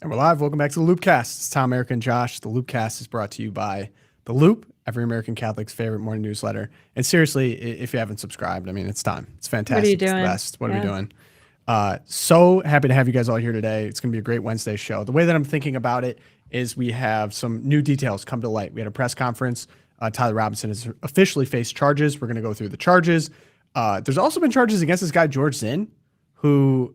And we're live. Welcome back to the LOOPcast. It's Tom, Erika, and Josh. The LOOPcast is brought to you by The Loop, every American Catholic's favorite morning newsletter. And seriously, if you haven't subscribed, I mean, it's time. It's fantastic. What are you It's the doing? best. What are we doing? So happy to have you guys all here today. It's going to be a great Wednesday show. The way that I'm thinking about it is we have some new details come to light. We had a press conference. Tyler Robinson has officially faced charges. We're going to go through the charges. There's also been charges against this guy, George Zinn, who...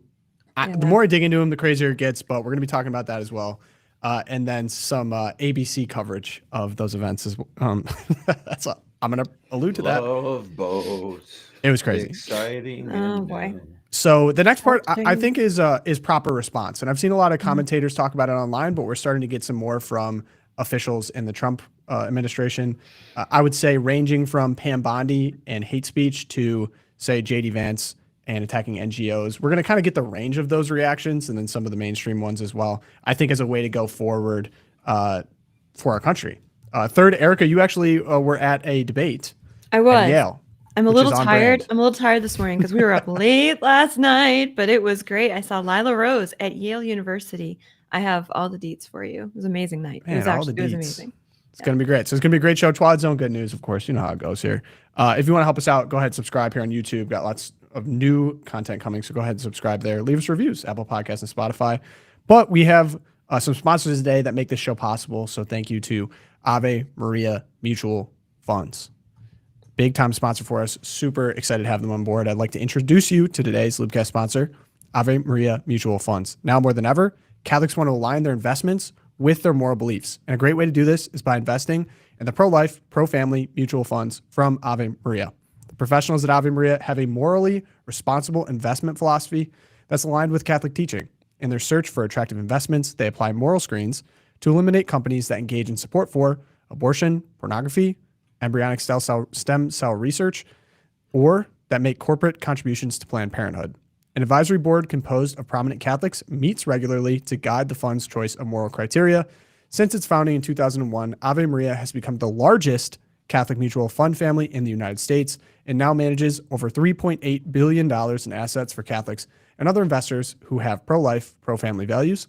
the more I dig into him, the crazier it gets, but we're going to be talking about that as well. And then some ABC coverage of those events. That's all. I'm going to allude to that. Love boats. It was crazy. Exciting. Oh, boy. So the next part, I think, is proper response. And I've seen a lot of commentators talk about it online, but we're starting to get some more from officials in the Trump administration. I would say ranging from Pam Bondi and hate speech to, say, J.D. Vance and attacking NGOs. We're going to kind of get the range of those reactions and then some of the mainstream ones as well, I think, as a way to go forward for our country. Third, Erika, you actually were at a debate I was. at Yale. I'm a little tired. Brand. I'm a little tired this morning because we were up late last night, but it was great. I saw Lila Rose at Yale University. I have all the deets for you. It was an amazing night. Man, it was amazing. It's going to be great. So it's going to be a great show. Twilight Zone, good news, of course. You know how it goes here. If you want to help us out, go ahead and subscribe here on YouTube. Got lots of new content coming, so go ahead and subscribe there. Leave us reviews, Apple Podcasts and Spotify. But we have some sponsors today that make this show possible, so thank you to Ave Maria Mutual Funds. Big time sponsor for us. Super excited to have them on board. I'd like to introduce you to today's LOOPcast sponsor, Ave Maria Mutual Funds. Now more than ever, Catholics want to align their investments with their moral beliefs. And a great way to do this is by investing in the pro-life, pro-family mutual funds from Ave Maria. The professionals at Ave Maria have a morally responsible investment philosophy that's aligned with Catholic teaching. In their search for attractive investments, they apply moral screens to eliminate companies that engage in support for abortion, pornography, embryonic stem cell research, or that make corporate contributions to Planned Parenthood. An advisory board composed of prominent Catholics meets regularly to guide the fund's choice of moral criteria. Since its founding in 2001, Ave Maria has become the largest Catholic mutual fund family in the United States and now manages over $3.8 billion in assets for Catholics and other investors who have pro-life, pro-family values.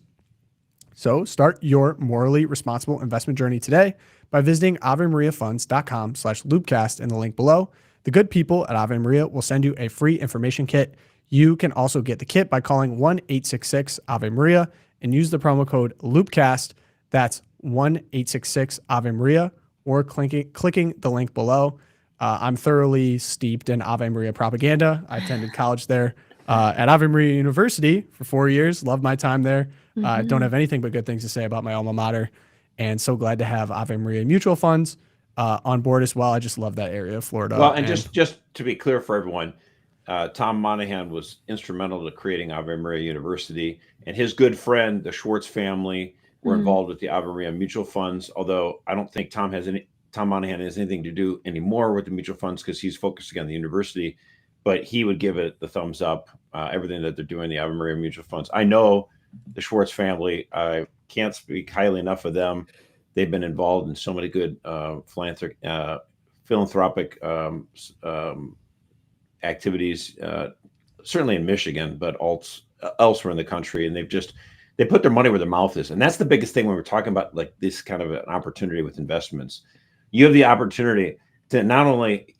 So start your morally responsible investment journey today by visiting AveMariaFunds.com/loopcast in the link below. The good people at Ave Maria will send you a free information kit. You can also get the kit by calling 1-866-AVE-MARIA and use the promo code LOOPcast. That's 1-866-AVE-MARIA or clicking the link below. I'm thoroughly steeped in Ave Maria propaganda. I attended college there at Ave Maria University for 4 years. Loved my time there. Don't have anything but good things to say about my alma mater. And so glad to have Ave Maria Mutual Funds on board as well. I just love that area of Florida. Well, and just to be clear for everyone, Tom Monahan was instrumental to creating Ave Maria University, and his good friend, the Schwartz family, were involved with the Ave Maria Mutual Funds. Although I don't think Tom Monahan has anything to do anymore with the mutual funds because he's focusing on the university. But he would give it the thumbs up. Everything that they're doing, the Ave Maria Mutual Funds. I know the Schwartz family. I can't speak highly enough of them. They've been involved in so many good philanthropic activities, certainly in Michigan, but elsewhere in the country. And they put their money where their mouth is. And that's the biggest thing when we're talking about like this kind of an opportunity with investments. You have the opportunity to not only,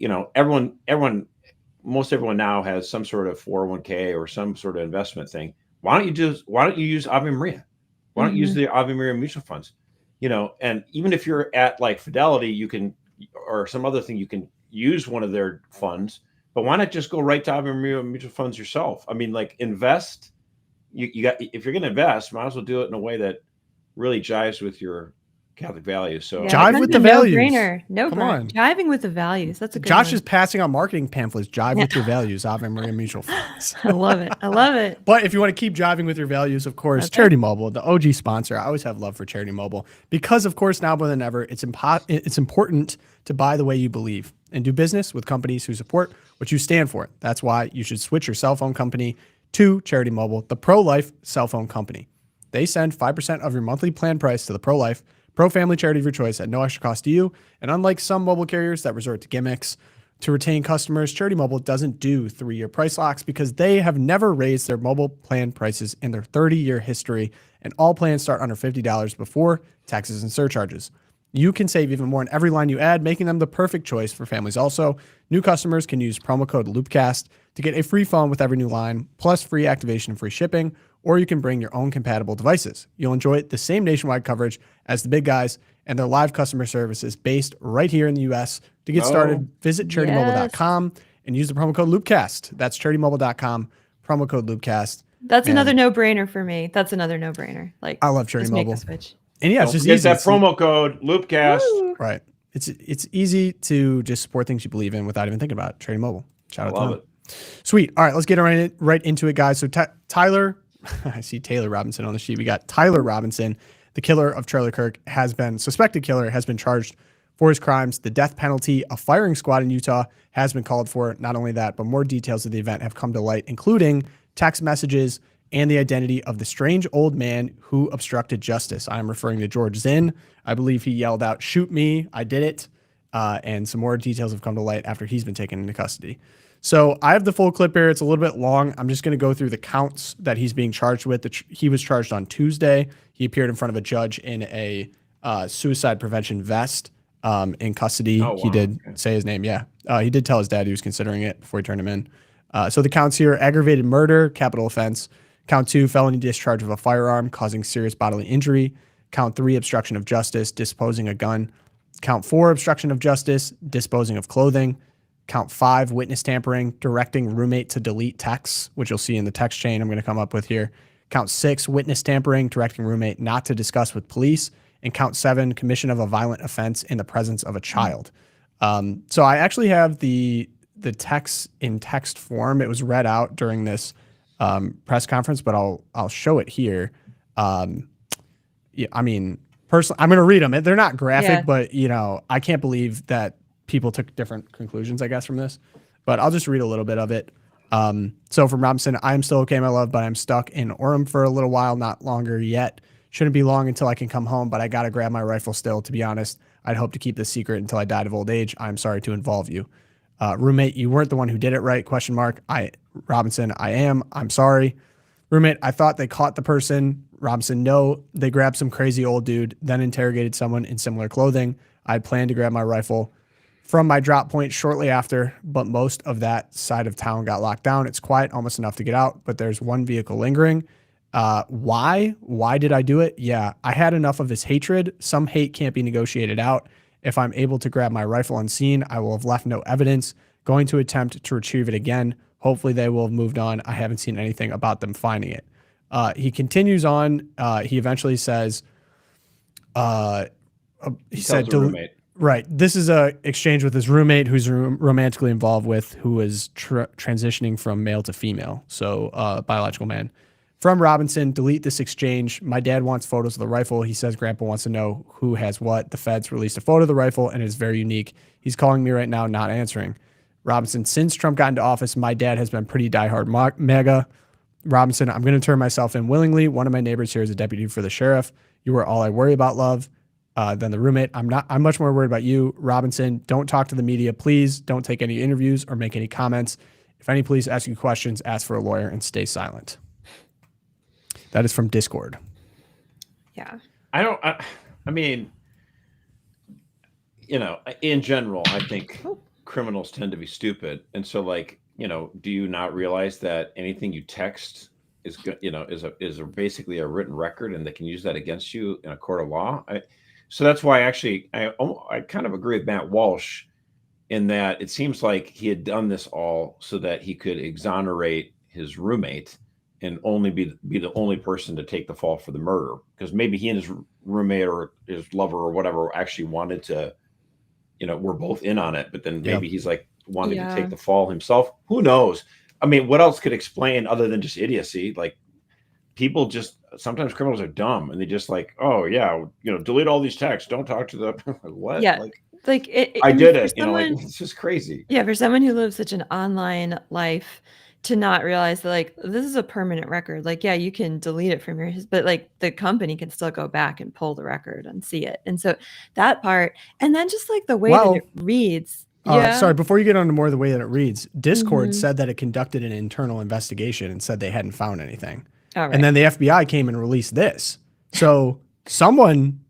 most everyone now has some sort of 401k or some sort of investment thing. Why don't you use Ave Maria? Why don't you use the Ave Maria mutual funds? And even if you're at like Fidelity, you can, or some other thing, you can use one of their funds, but why not just go right to Ave Maria mutual funds yourself? I mean, like invest, if you're going to invest, might as well do it in a way that really jives with your Catholic values. So jive with the values. Come on. Jiving with the values. That's a good Josh one. is passing on marketing pamphlets. Jive with your values. Ave Maria Mutual Funds. I love it. But if you want to keep jiving with your values, of course, Charity Mobile, the OG sponsor. I always have love for Charity Mobile because, of course, now more than ever, it's important to buy the way you believe and do business with companies who support what you stand for. That's why you should switch your cell phone company to Charity Mobile, the pro-life cell phone company. They send 5% of your monthly plan price to the pro-life, pro-family charity of your choice at no extra cost to you. And unlike some mobile carriers that resort to gimmicks To retain customers, Charity Mobile doesn't do 3-year price locks because they have never raised their mobile plan prices in their 30-year history, and all plans start under $50 before taxes and surcharges. You can save even more on every line you add, making them the perfect choice for families also. New customers can use promo code LOOPcast to get a free phone with every new line, plus free activation and free shipping, or you can bring your own compatible devices. You'll enjoy the same nationwide coverage as the big guys, and their live customer service is based right here in the U.S. To get started, visit CharityMobile.com and use the promo code LOOPcast. That's CharityMobile.com, promo code LOOPcast. That's another no-brainer for me. That's another no-brainer. Like, I love Charity just make Mobile. the switch. And yeah, it's Don't just forget easy. that promo code LOOPcast. Woo! Right. It's easy to just support things you believe in without even thinking about it. Charity Mobile. Shout out to them. Sweet. All right, let's get right into it, guys. So Tyler, I see Taylor Robinson on the sheet. We got Tyler Robinson, the killer of Charlie Kirk, suspected killer, has been charged for his crimes. The death penalty, a firing squad in Utah, has been called for. Not only that, but more details of the event have come to light, including text messages and the identity of the strange old man who obstructed justice. I'm referring to George Zinn. I believe he yelled out, "Shoot me, I did it." And some more details have come to light after he's been taken into custody. So I have the full clip here. It's a little bit long. I'm just going to go through the counts that he's being charged with. He was charged on Tuesday. He appeared in front of a judge in a suicide prevention vest in custody. Oh, wow. He did say his name. Yeah. He did tell his dad he was considering it before he turned him in. So the counts here: aggravated murder, capital offense. Count 2, felony discharge of a firearm causing serious bodily injury. Count 3, obstruction of justice, disposing a gun. Count 4, obstruction of justice, disposing of clothing. Count 5, witness tampering, directing roommate to delete texts, which you'll see in the text chain I'm going to come up with here. Count 6, witness tampering, directing roommate not to discuss with police. And count 7, commission of a violent offense in the presence of a child. So I actually have the text in text form. It was read out during this press conference, but I'll show it here. Yeah, I mean, personally, I'm going to read them. They're not graphic, but I can't believe that people took different conclusions, I guess, from this. But I'll just read a little bit of it. So from Robinson: I am still okay, my love, but I'm stuck in Orem for a little while, not longer yet. Shouldn't be long until I can come home, but I got to grab my rifle still. To be honest, I'd hope to keep this secret until I died of old age. I'm sorry to involve you. Roommate: you weren't the one who did it, right? Robinson: I am. I'm sorry. Roommate: I thought they caught the person. Robinson: no, they grabbed some crazy old dude, then interrogated someone in similar clothing. I had planned to grab my rifle from my drop point shortly after, but most of that side of town got locked down. It's quiet, almost enough to get out, but there's one vehicle lingering. Why? Why did I do it? Yeah, I had enough of his hatred. Some hate can't be negotiated out. If I'm able to grab my rifle unseen, I will have left no evidence. Going to attempt to retrieve it again. Hopefully they will have moved on. I haven't seen anything about them finding it. He continues on. He eventually says, he said, roommate. Right. This is a exchange with his roommate, who's romantically involved with, who is transitioning from male to female. So biological man. From Robinson: delete this exchange. My dad wants photos of the rifle. He says Grandpa wants to know who has what. The feds released a photo of the rifle and it is very unique. He's calling me right now, not answering. Robinson: since Trump got into office, my dad has been pretty diehard MAGA. Robinson: I'm going to turn myself in willingly. One of my neighbors here is a deputy for the sheriff. You are all I worry about, love. Then the roommate: I'm much more worried about you. Robinson: don't talk to the media. Please don't take any interviews or make any comments. If any police ask you questions, ask for a lawyer and stay silent. That is from Discord. Yeah. I mean, in general, I think criminals tend to be stupid. And so do you not realize that anything you text is basically a written record, and they can use that against you in a court of law? So that's why I kind of agree with Matt Walsh in that it seems like he had done this all so that he could exonerate his roommate and only be the only person to take the fall for the murder, because maybe he and his roommate or his lover or whatever actually wanted to, we're both in on it, but then maybe he's wanting to take the fall himself. Who knows? I mean, what else could explain other than just idiocy? People just, sometimes criminals are dumb and they just delete all these texts. Don't talk to the what? Yeah. I did it. It's just crazy. Yeah. For someone who lives such an online life, to not realize that this is a permanent record. You can delete it from but the company can still go back and pull the record and see it. And so that part, and then just the way that it reads, Sorry, before you get on to more of the way that it reads, Discord Mhm. said that it conducted an internal investigation and said they hadn't found anything. All right. And then the FBI came and released this. So someone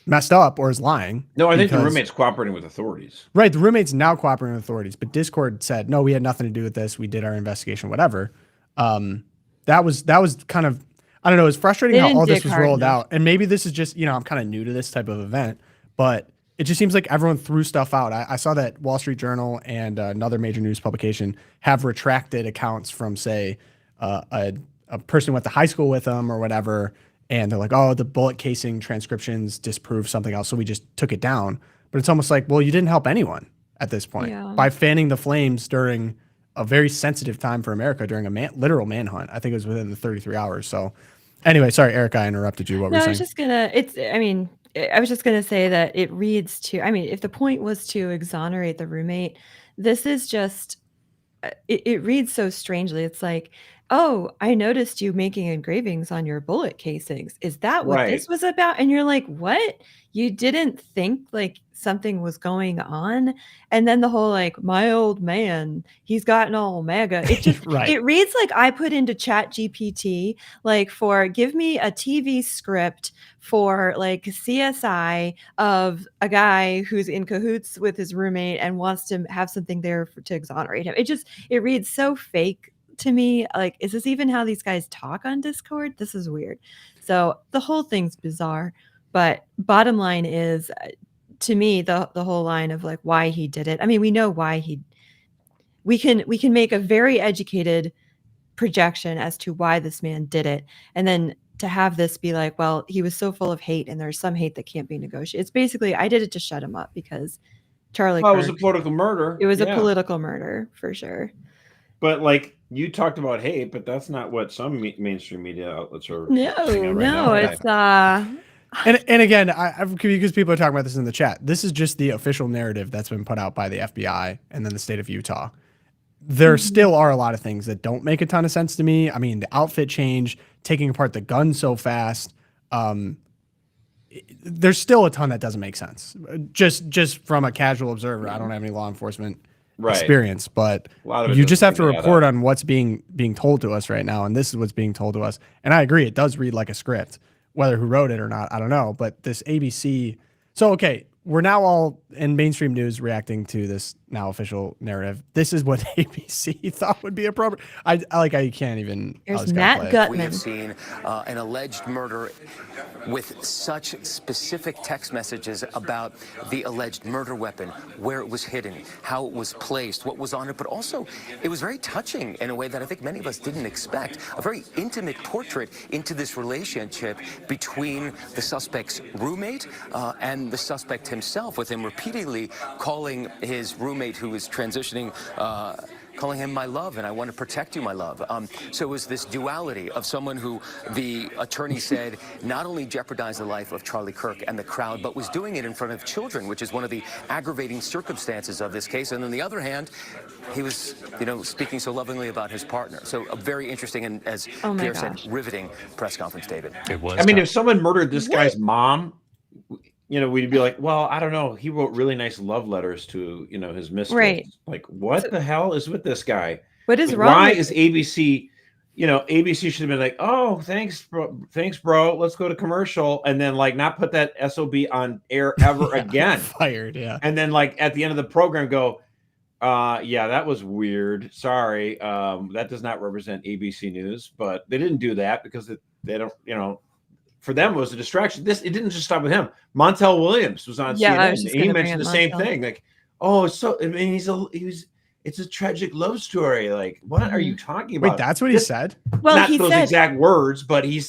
messed up or is lying. No, I think the because- roommate's cooperating with authorities. Right. The roommate's now cooperating with authorities, but Discord said, no, we had nothing to do with this. We did our investigation, whatever. That was kind of, I don't know. It's frustrating They how didn't all this dig was hard rolled enough. out. And maybe this is just, I'm kind of new to this type of event, but it just seems like everyone threw stuff out. I saw that Wall Street Journal and another major news publication have retracted accounts from, say, a person who went to high school with them or whatever. And they're like, oh, the bullet casing transcriptions disprove something else. So we just took it down. But it's almost like, well, you didn't help anyone at this point by fanning the flames during a very sensitive time for America during a literal manhunt. I think it was within the 33 hours. So anyway, sorry, Erika, I interrupted you. What were you saying? I was just gonna say that it reads to, if the point was to exonerate the roommate, this is just, it reads so strangely. It's like, oh, I noticed you making engravings on your bullet casings. Is that what this was about? And you're like, what? You didn't think like something was going on? And then the whole like, my old man, he's gotten all MAGA. It just, it reads like I put into Chat GPT, like give me a TV script for like CSI of a guy who's in cahoots with his roommate and wants to have something there to exonerate him. It reads so fake to me. Like, is this even how these guys talk on Discord? This is weird. So the whole thing's bizarre. But bottom line is, to me, the whole line of like why he did it. We know why we can make a very educated projection as to why this man did it. And then to have this be like, well, he was so full of hate and there's some hate that can't be negotiated. It's basically, I did it to shut him up because Charlie Kirk, it was a political murder. It was a political murder for sure. But like you talked about hate, but that's not what some mainstream media outlets are. And again, because people are talking about this in the chat, this is just the official narrative that's been put out by the FBI and then the state of Utah. There still are a lot of things that don't make a ton of sense to me. The outfit change, taking apart the gun so fast. There's still a ton that doesn't make sense. Just from a casual observer, I don't have any law enforcement experience, but you just have to report on what's being told to us right now, and this is what's being told to us. And I agree, it does read like a script. Whether who wrote it or not, I don't know. But this ABC, so okay, we're now all in mainstream news reacting to this now official narrative. This is what ABC thought would be appropriate. I can't even. There's Matt Gutman. We have seen an alleged murder with such specific text messages about the alleged murder weapon, where it was hidden, how it was placed, what was on it, but also it was very touching in a way that I think many of us didn't expect. A very intimate portrait into this relationship between the suspect's roommate and the suspect himself, with him repeatedly calling his roommate who is transitioning, calling him my love, and I want to protect you, my love. So it was this duality of someone who the attorney said not only jeopardized the life of Charlie Kirk and the crowd, but was doing it in front of children, which is one of the aggravating circumstances of this case. And on the other hand, he was, speaking so lovingly about his partner. So a very interesting and, as Pierre said, riveting press conference, David. It was. If someone murdered this guy's mom, we'd be like, well, I don't know. He wrote really nice love letters to, his mistress. Right. Like, what the hell is with this guy? What is wrong? Why is ABC, ABC should have been like, oh, thanks, bro. Let's go to commercial. And then not put that SOB on air ever again. Fired, yeah. And then at the end of the program go, yeah, that was weird. Sorry. That does not represent ABC News. But they didn't do that because they don't, for them it was a distraction. It didn't just stop with him. Montel Williams was on CNN. He mentioned the same thing. Like, oh, it's a tragic love story. Like, what are you talking about? Wait, that's what he said? Well, not he those said, exact words, but he's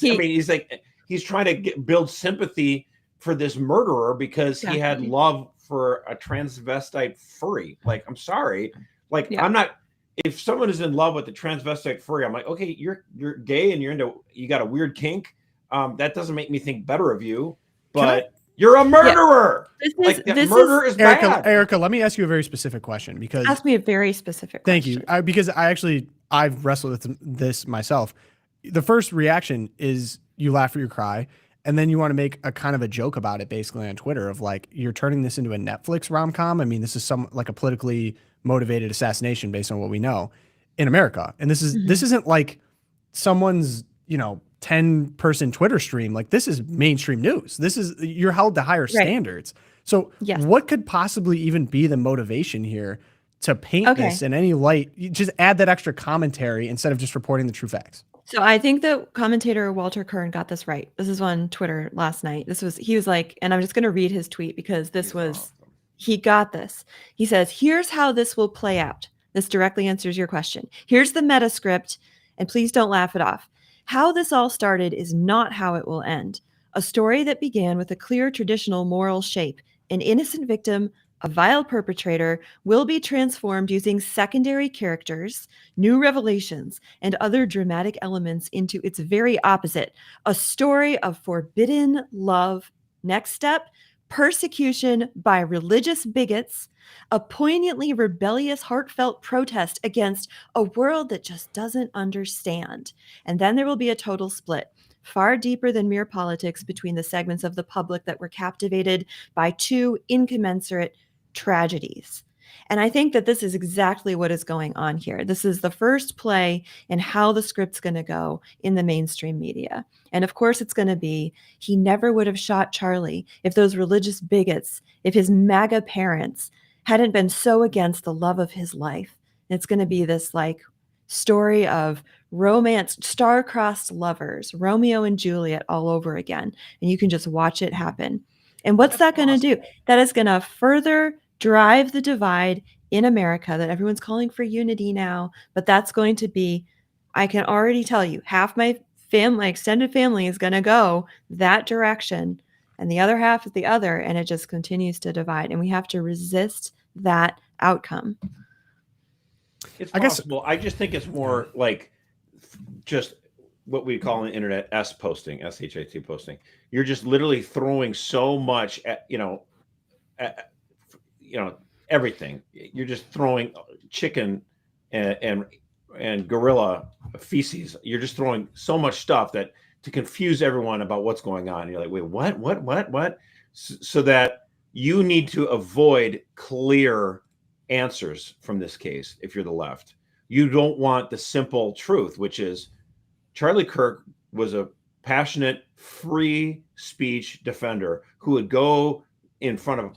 trying to build sympathy for this murderer because he had love for a transvestite furry. Like, I'm sorry. Like, I'm not. If someone is in love with a transvestite furry, I'm like, okay, you're gay and you got a weird kink. That doesn't make me think better of you, but you're a murderer. Murder is bad. Erika, let me ask you a very specific question because ask me a very specific question. Thank you. Because I've wrestled with this myself. The first reaction is you laugh or you cry. and then you want to make a kind of a joke about it basically on Twitter of like, you're turning this into a Netflix rom-com. I mean, this is like a politically motivated assassination based on what we know in America. And this isn't like someone's, 10-person Twitter stream. Like, this is mainstream news. You're held to higher standards. So what could possibly even be the motivation here to paint this in any light? You just add that extra commentary instead of just reporting the true facts. So I think that commentator Walter Kern got this right. This is on Twitter last night. He was like, and I'm just going to read his tweet because he got this. He says, here's how this will play out. This directly answers your question. Here's the meta script, and please don't laugh it off. How this all started is not how it will end. A story that began with a clear traditional moral shape, an innocent victim, a vile perpetrator, will be transformed using secondary characters, new revelations, and other dramatic elements into its very opposite, a story of forbidden love. Next step, persecution by religious bigots, a poignantly rebellious, heartfelt protest against a world that just doesn't understand. And then there will be a total split, far deeper than mere politics, between the segments of the public that were captivated by two incommensurate tragedies. And I think that this is exactly what is going on here. This is the first play in how the script's going to go in the mainstream media. And of course, it's going to be, he never would have shot Charlie if those religious bigots, if his MAGA parents hadn't been so against the love of his life. And it's going to be this like story of romance, star-crossed lovers, Romeo and Juliet all over again. And you can just watch it happen. And what's that going to do? That is going to further drive the divide in America that everyone's calling for unity now. But that's going to be, I can already tell you, half my family, extended family is going to go that direction and the other half is the other. And it just continues to divide. And we have to resist that outcome. It's possible. I just think it's more like just what we call on the internet posting, SHIT posting. You're just literally throwing so much at, everything. You're just throwing chicken and gorilla feces. You're just throwing so much stuff that to confuse everyone about what's going on. And you're like, wait, what? So that you need to avoid clear answers from this case. If you're the left, you don't want the simple truth, which is Charlie Kirk was a passionate free speech defender who would go in front of,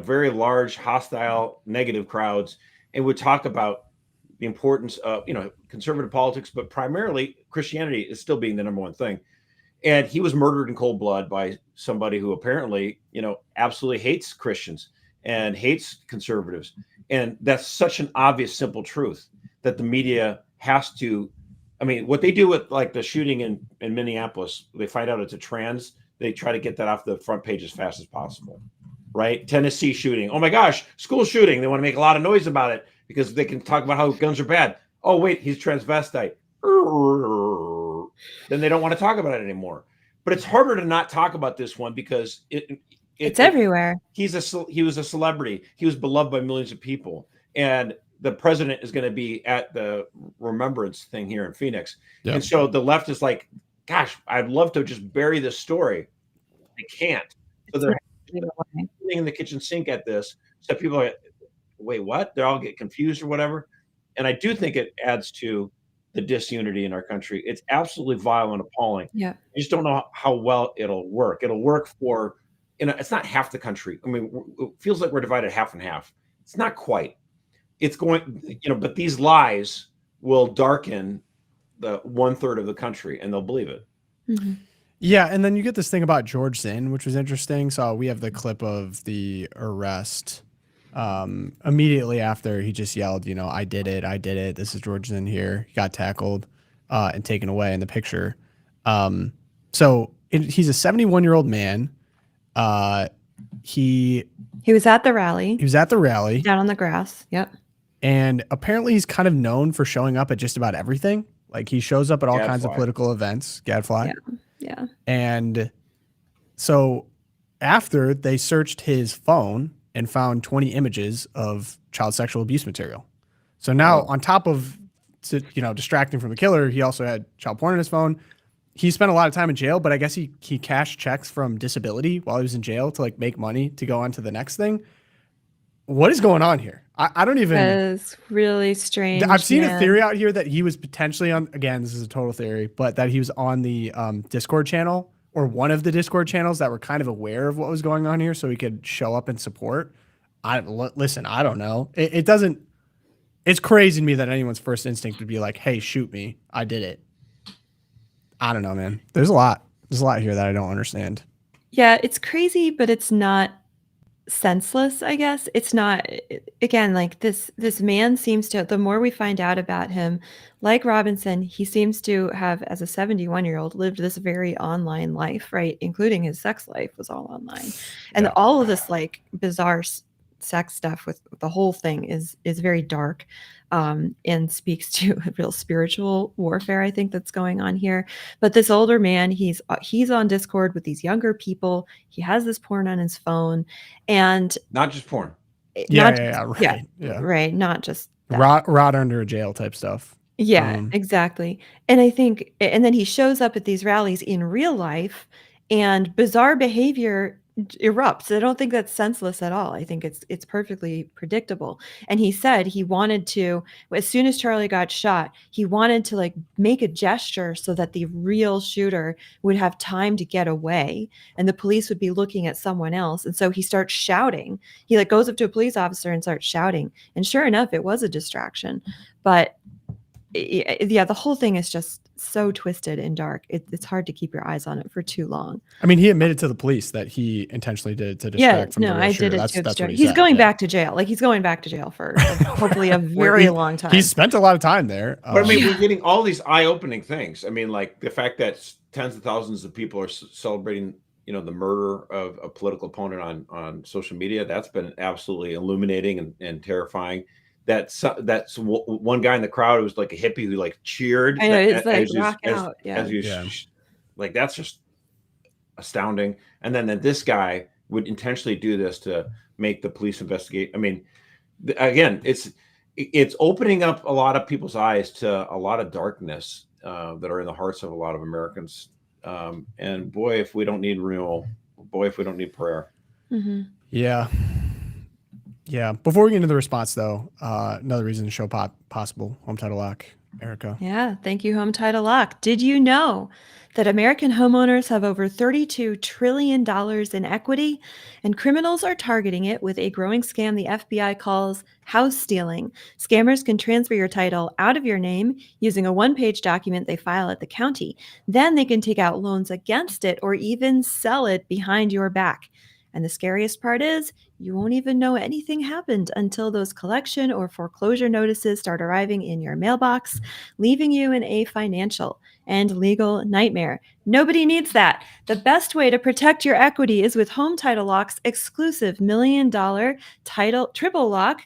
very large, hostile, negative crowds and would talk about the importance of, conservative politics, but primarily Christianity is still being the number one thing. And he was murdered in cold blood by somebody who apparently, absolutely hates Christians and hates conservatives. And that's such an obvious, simple truth that the media has to, what they do with like the shooting in Minneapolis, they find out it's a trans, they try to get that off the front page as fast as possible, right? Tennessee shooting. Oh my gosh, school shooting. They want to make a lot of noise about it because they can talk about how guns are bad. Oh wait, he's transvestite. Then they don't want to talk about it anymore. But it's harder to not talk about this one because it's everywhere. He was a celebrity. He was beloved by millions of people. And the president is going to be at the remembrance thing here in Phoenix. Yep. And so the left is like, gosh, I'd love to just bury this story. They can't. So they're sitting in the kitchen sink at this. So people are like, wait, what? They all get confused or whatever. And I do think it adds to the disunity in our country. It's absolutely vile and appalling. Yeah. I just don't know how well it'll work. It'll work for, it's not half the country. It feels like we're divided half and half. It's not quite. It's going, but these lies will darken the 1/3 of the country and they'll believe it. Mm-hmm. Yeah. And then you get this thing about George Zinn, which was interesting. So we have the clip of the arrest immediately after he just yelled, I did it. This is George Zinn here. He got tackled and taken away in the picture. So he's a 71-year-old man. He was at the rally. Down on the grass. Yep. And apparently he's kind of known for showing up at just about everything. Like he shows up at all kinds of political events, Gadfly. Yeah. And so after they searched his phone and found 20 images of child sexual abuse material. So now on top of, distracting from the killer, he also had child porn on his phone. he spent a lot of time in jail, but I guess he cashed checks from disability while he was in jail to like make money to go on to the next thing. What is going on here? I don't even. It's really strange. I've seen a man. theory out here that he was potentially on, again, this is a total theory, but that he was on the Discord channel or one of the Discord channels that were kind of aware of what was going on here so he could show up and support. Listen, I don't know. It doesn't, it's crazy to me that anyone's first instinct would be like, hey, shoot me. I did it. I don't know, man. There's a lot here that I don't understand. Yeah, it's crazy, but it's not senseless, I guess. It's not, again, like this man seems to, the more we find out about him, like Robinson, he seems to have, as a 71-year-old, lived this very online life, right? Including his sex life was all online. And all of this like bizarre sex stuff with the whole thing is very dark. And speaks to a real spiritual warfare, I think, that's going on here. But this older man, he's on Discord with these younger people. He has this porn on his phone, and not just porn. Right. Not just that. Rot under a jail type stuff. Yeah, exactly. And I think, and then he shows up at these rallies in real life, and bizarre behavior erupts. I don't think that's senseless at all. I think it's perfectly predictable. And he said he wanted to, as soon as Charlie got shot, he wanted to like make a gesture so that the real shooter would have time to get away and the police would be looking at someone else. And so he starts shouting. He like goes up to a police officer and starts shouting. And sure enough, it was a distraction. But yeah, the whole thing is just so twisted and dark. It's hard to keep your eyes on it for too long. I mean, he admitted to the police that he intentionally did it to distract from the real shooter. That's what he's going back to jail. Like he's going back to jail for hopefully a very long time. He spent a lot of time there. But I mean, we're getting all these eye-opening things. I mean, like the fact that tens of thousands of people are celebrating, the murder of a political opponent on social media. That's been absolutely illuminating and terrifying. That's one guy in the crowd who was like a hippie who like cheered. I know, it's like rock out. Like that's just astounding. And then this guy would intentionally do this to make the police investigate. I mean, again, it's opening up a lot of people's eyes to a lot of darkness that are in the hearts of a lot of Americans. And boy, if we don't need renewal, if we don't need prayer. Mm-hmm. Yeah. Yeah. Before we get into the response, though, another reason to show possible home title lock, Erika. Yeah. Thank you, Home Title Lock. Did you know that American homeowners have over $32 trillion in equity, and criminals are targeting it with a growing scam the FBI calls house stealing? Scammers can transfer your title out of your name using a one-page document they file at the county. Then they can take out loans against it or even sell it behind your back. And the scariest part is you won't even know anything happened until those collection or foreclosure notices start arriving in your mailbox, leaving you in a financial and legal nightmare. Nobody needs that. The best way to protect your equity is with Home Title Lock's exclusive $1 million triple lock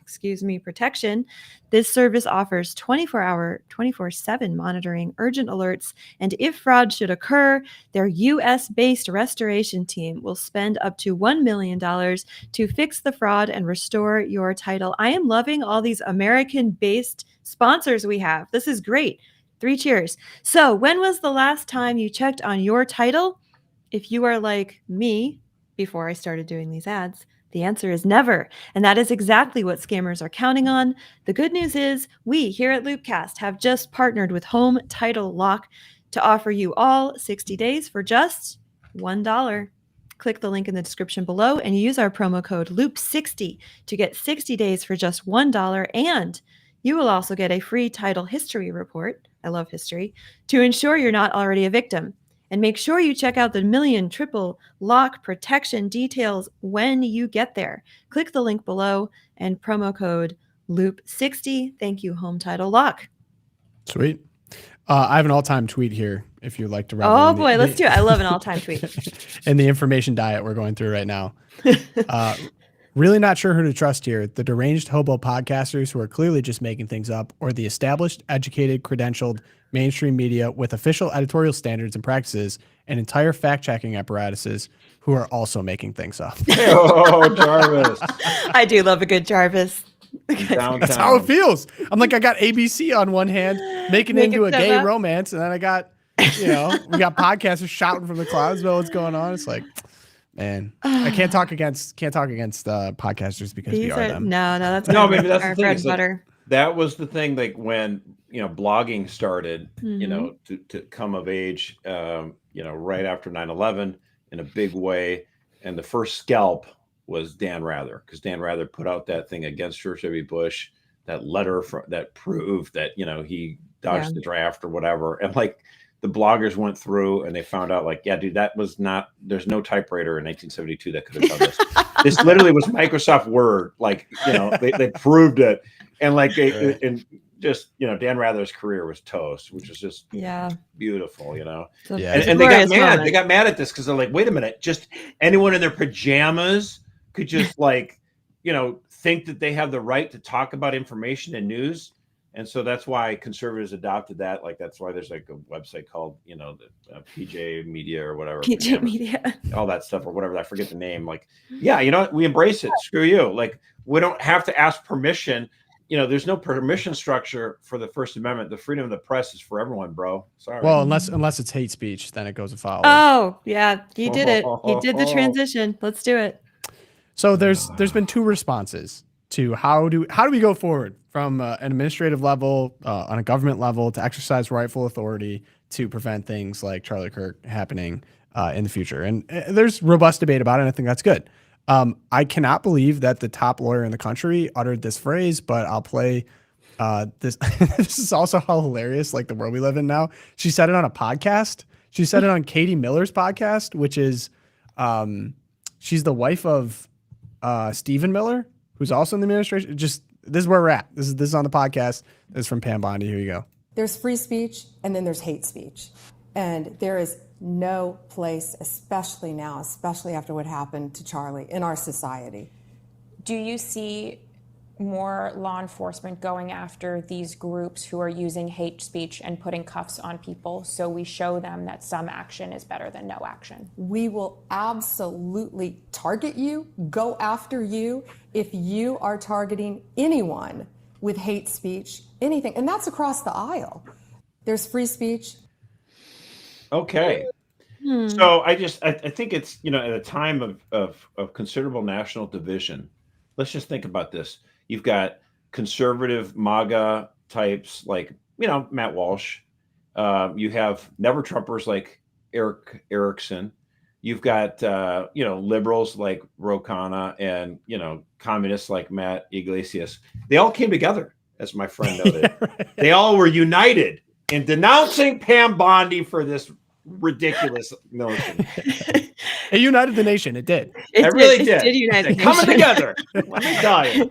protection. This service offers 24-hour, 24/7 monitoring, urgent alerts, and if fraud should occur, their U.S.-based restoration team will spend up to $1 million to fix the fraud and restore your title. I am loving all these American-based sponsors we have. This is great. 3 cheers. So when was the last time you checked on your title? If you are like me, before I started doing these ads, the answer is never. And that is exactly what scammers are counting on. The good news is we here at LOOPcast have just partnered with Home Title Lock to offer you all 60 days for just $1. Click the link in the description below and use our promo code LOOP60 to get 60 days for just $1. And you will also get a free title history report. I love history, to ensure you're not already a victim. And make sure you check out the $1 million triple lock protection details when you get there. Click the link below and promo code LOOP60. Thank you, Home Title Lock. Sweet. I have an all-time tweet here if you'd like to revel. Oh boy, let's do it. I love an all-time tweet. And the information diet we're going through right now. Really not sure who to trust here. The deranged hobo podcasters who are clearly just making things up, or the established, educated, credentialed mainstream media with official editorial standards and practices and entire fact-checking apparatuses who are also making things up. Oh, Jarvis. I do love a good Jarvis. That's how it feels. I'm like, I got ABC on one hand, making it into a gay romance, and then I got You know, we got podcasters shouting from the clouds about what's going on. It's like, man, I can't talk against podcasters because we These are them. no, that's No, kind maybe of that's our the thing. bread It's and like, butter. that was the thing, like when, blogging started, Mhm. to come of age, right after 9/11 in a big way. And the first scalp was Dan Rather, because Dan Rather put out that thing against George W. Bush, that letter that proved that, he dodged Yeah. the draft or whatever. And like the bloggers went through and they found out, like, yeah, dude, that was not, there's no typewriter in 1972 that could have done this. This literally was Microsoft Word. Like, they proved it. And like, Right. and just, Dan Rather's career was toast, which is just Yeah. beautiful, So Yeah. it's a and they got glorious mad. moment. They got mad at this because they're like, wait a minute, just anyone in their pajamas could just like, think that they have the right to talk about information and news. And so that's why conservatives adopted that. Like, that's why there's like a website called, the PJ Media or whatever. PJ pajamas, Media. all that stuff or whatever. I forget the name. Like, yeah, we embrace it. Screw you. Like, we don't have to ask permission. There's no permission structure for the First Amendment. The freedom of the press is for everyone, bro. Sorry. Well, unless it's hate speech, then it goes afoul. Oh, yeah, he did it. He did the transition. Let's do it. So there's been two responses to how do we go forward from an administrative level, on a government level, to exercise rightful authority to prevent things like Charlie Kirk happening in the future. And there's robust debate about it, and I think that's good. I cannot believe that the top lawyer in the country uttered this phrase, but I'll play this. This is also how hilarious, like, the world we live in now. She said it on a podcast. She said it on Katie Miller's podcast, which is she's the wife of Stephen Miller, who's also in the administration. This is where we're at. This is on the podcast. This is from Pam Bondi. Here you go. There's free speech and then there's hate speech. And there is no place, especially now, especially after what happened to Charlie, in our society. Do you see more law enforcement going after these groups who are using hate speech and putting cuffs on people so we show them that some action is better than no action? We will absolutely target you, go after you, if you are targeting anyone with hate speech, anything. And that's across the aisle. There's free speech. Okay. So I think it's, at a time of considerable national division, let's just think about this. You've got conservative MAGA types like, Matt Walsh. You have never Trumpers like Erickson. You've got, liberals like Ro Khanna and, communists like Matt Iglesias. They all came together, as my friend noted. Yeah, right. They all were united in denouncing Pam Bondi for this ridiculous notion. It united the nation. It did. It really did. It did unite the They're coming nation. together. Let me tell you.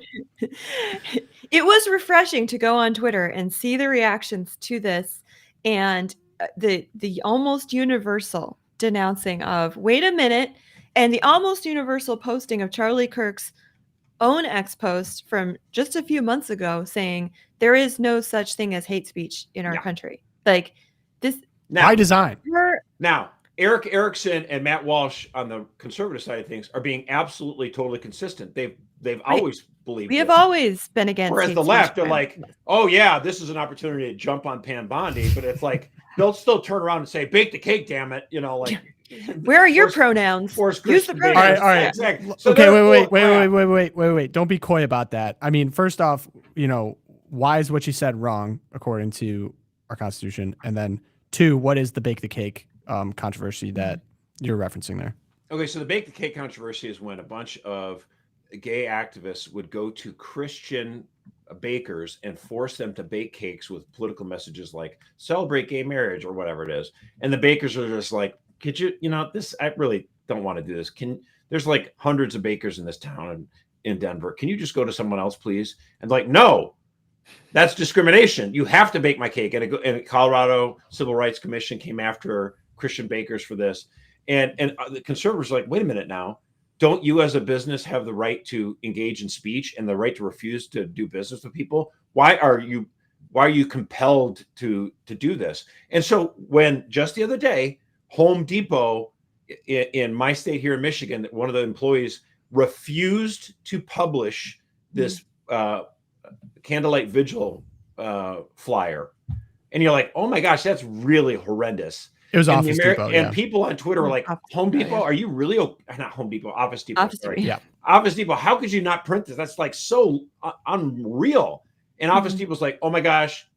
It was refreshing to go on Twitter and see the reactions to this, and the almost universal denouncing of, wait a minute, and the almost universal posting of Charlie Kirk's own ex-post from just a few months ago saying there is no such thing as hate speech in our country. Like, this By design. Now, Eric Erickson and Matt Walsh on the conservative side of things are being absolutely totally consistent. They've always believed we have this. always been against Whereas hate the speech. left are like, oh yeah, this is an opportunity to jump on Pam Bondi, but it's like they'll still turn around and say, bake the cake, damn it. Like, where are your pronouns? Force Use the Christian pronouns. All right. Exactly. So Okay, they're wait. Don't be coy about that. I mean, first off, why is what she said wrong according to our Constitution? And then two, what is the bake the cake controversy that you're referencing there? Okay, so the bake the cake controversy is when a bunch of gay activists would go to Christian bakers and force them to bake cakes with political messages like celebrate gay marriage or whatever it is. And the bakers are just like, could you, I really don't want to do this. There's like hundreds of bakers in this town in Denver. Can you just go to someone else, please? And like, no, that's discrimination. You have to bake my cake. And Colorado Civil Rights Commission came after Christian bakers for this. And the conservatives are like, wait a minute now. Don't you as a business have the right to engage in speech and the right to refuse to do business with people? Why are you compelled to do this? And so when just the other day, Home Depot in my state here in Michigan, one of the employees refused to publish this candlelight vigil flyer. and you're like, oh my gosh, that's really horrendous. It was And Office Depot, and people on Twitter were like, Office Home Depot, Depot, yeah. are you really not Home Depot, Office Depot? Office Sorry. Depot, Yeah. Office Depot, how could you not print this? That's like so unreal. And Office Depot's like, oh my gosh,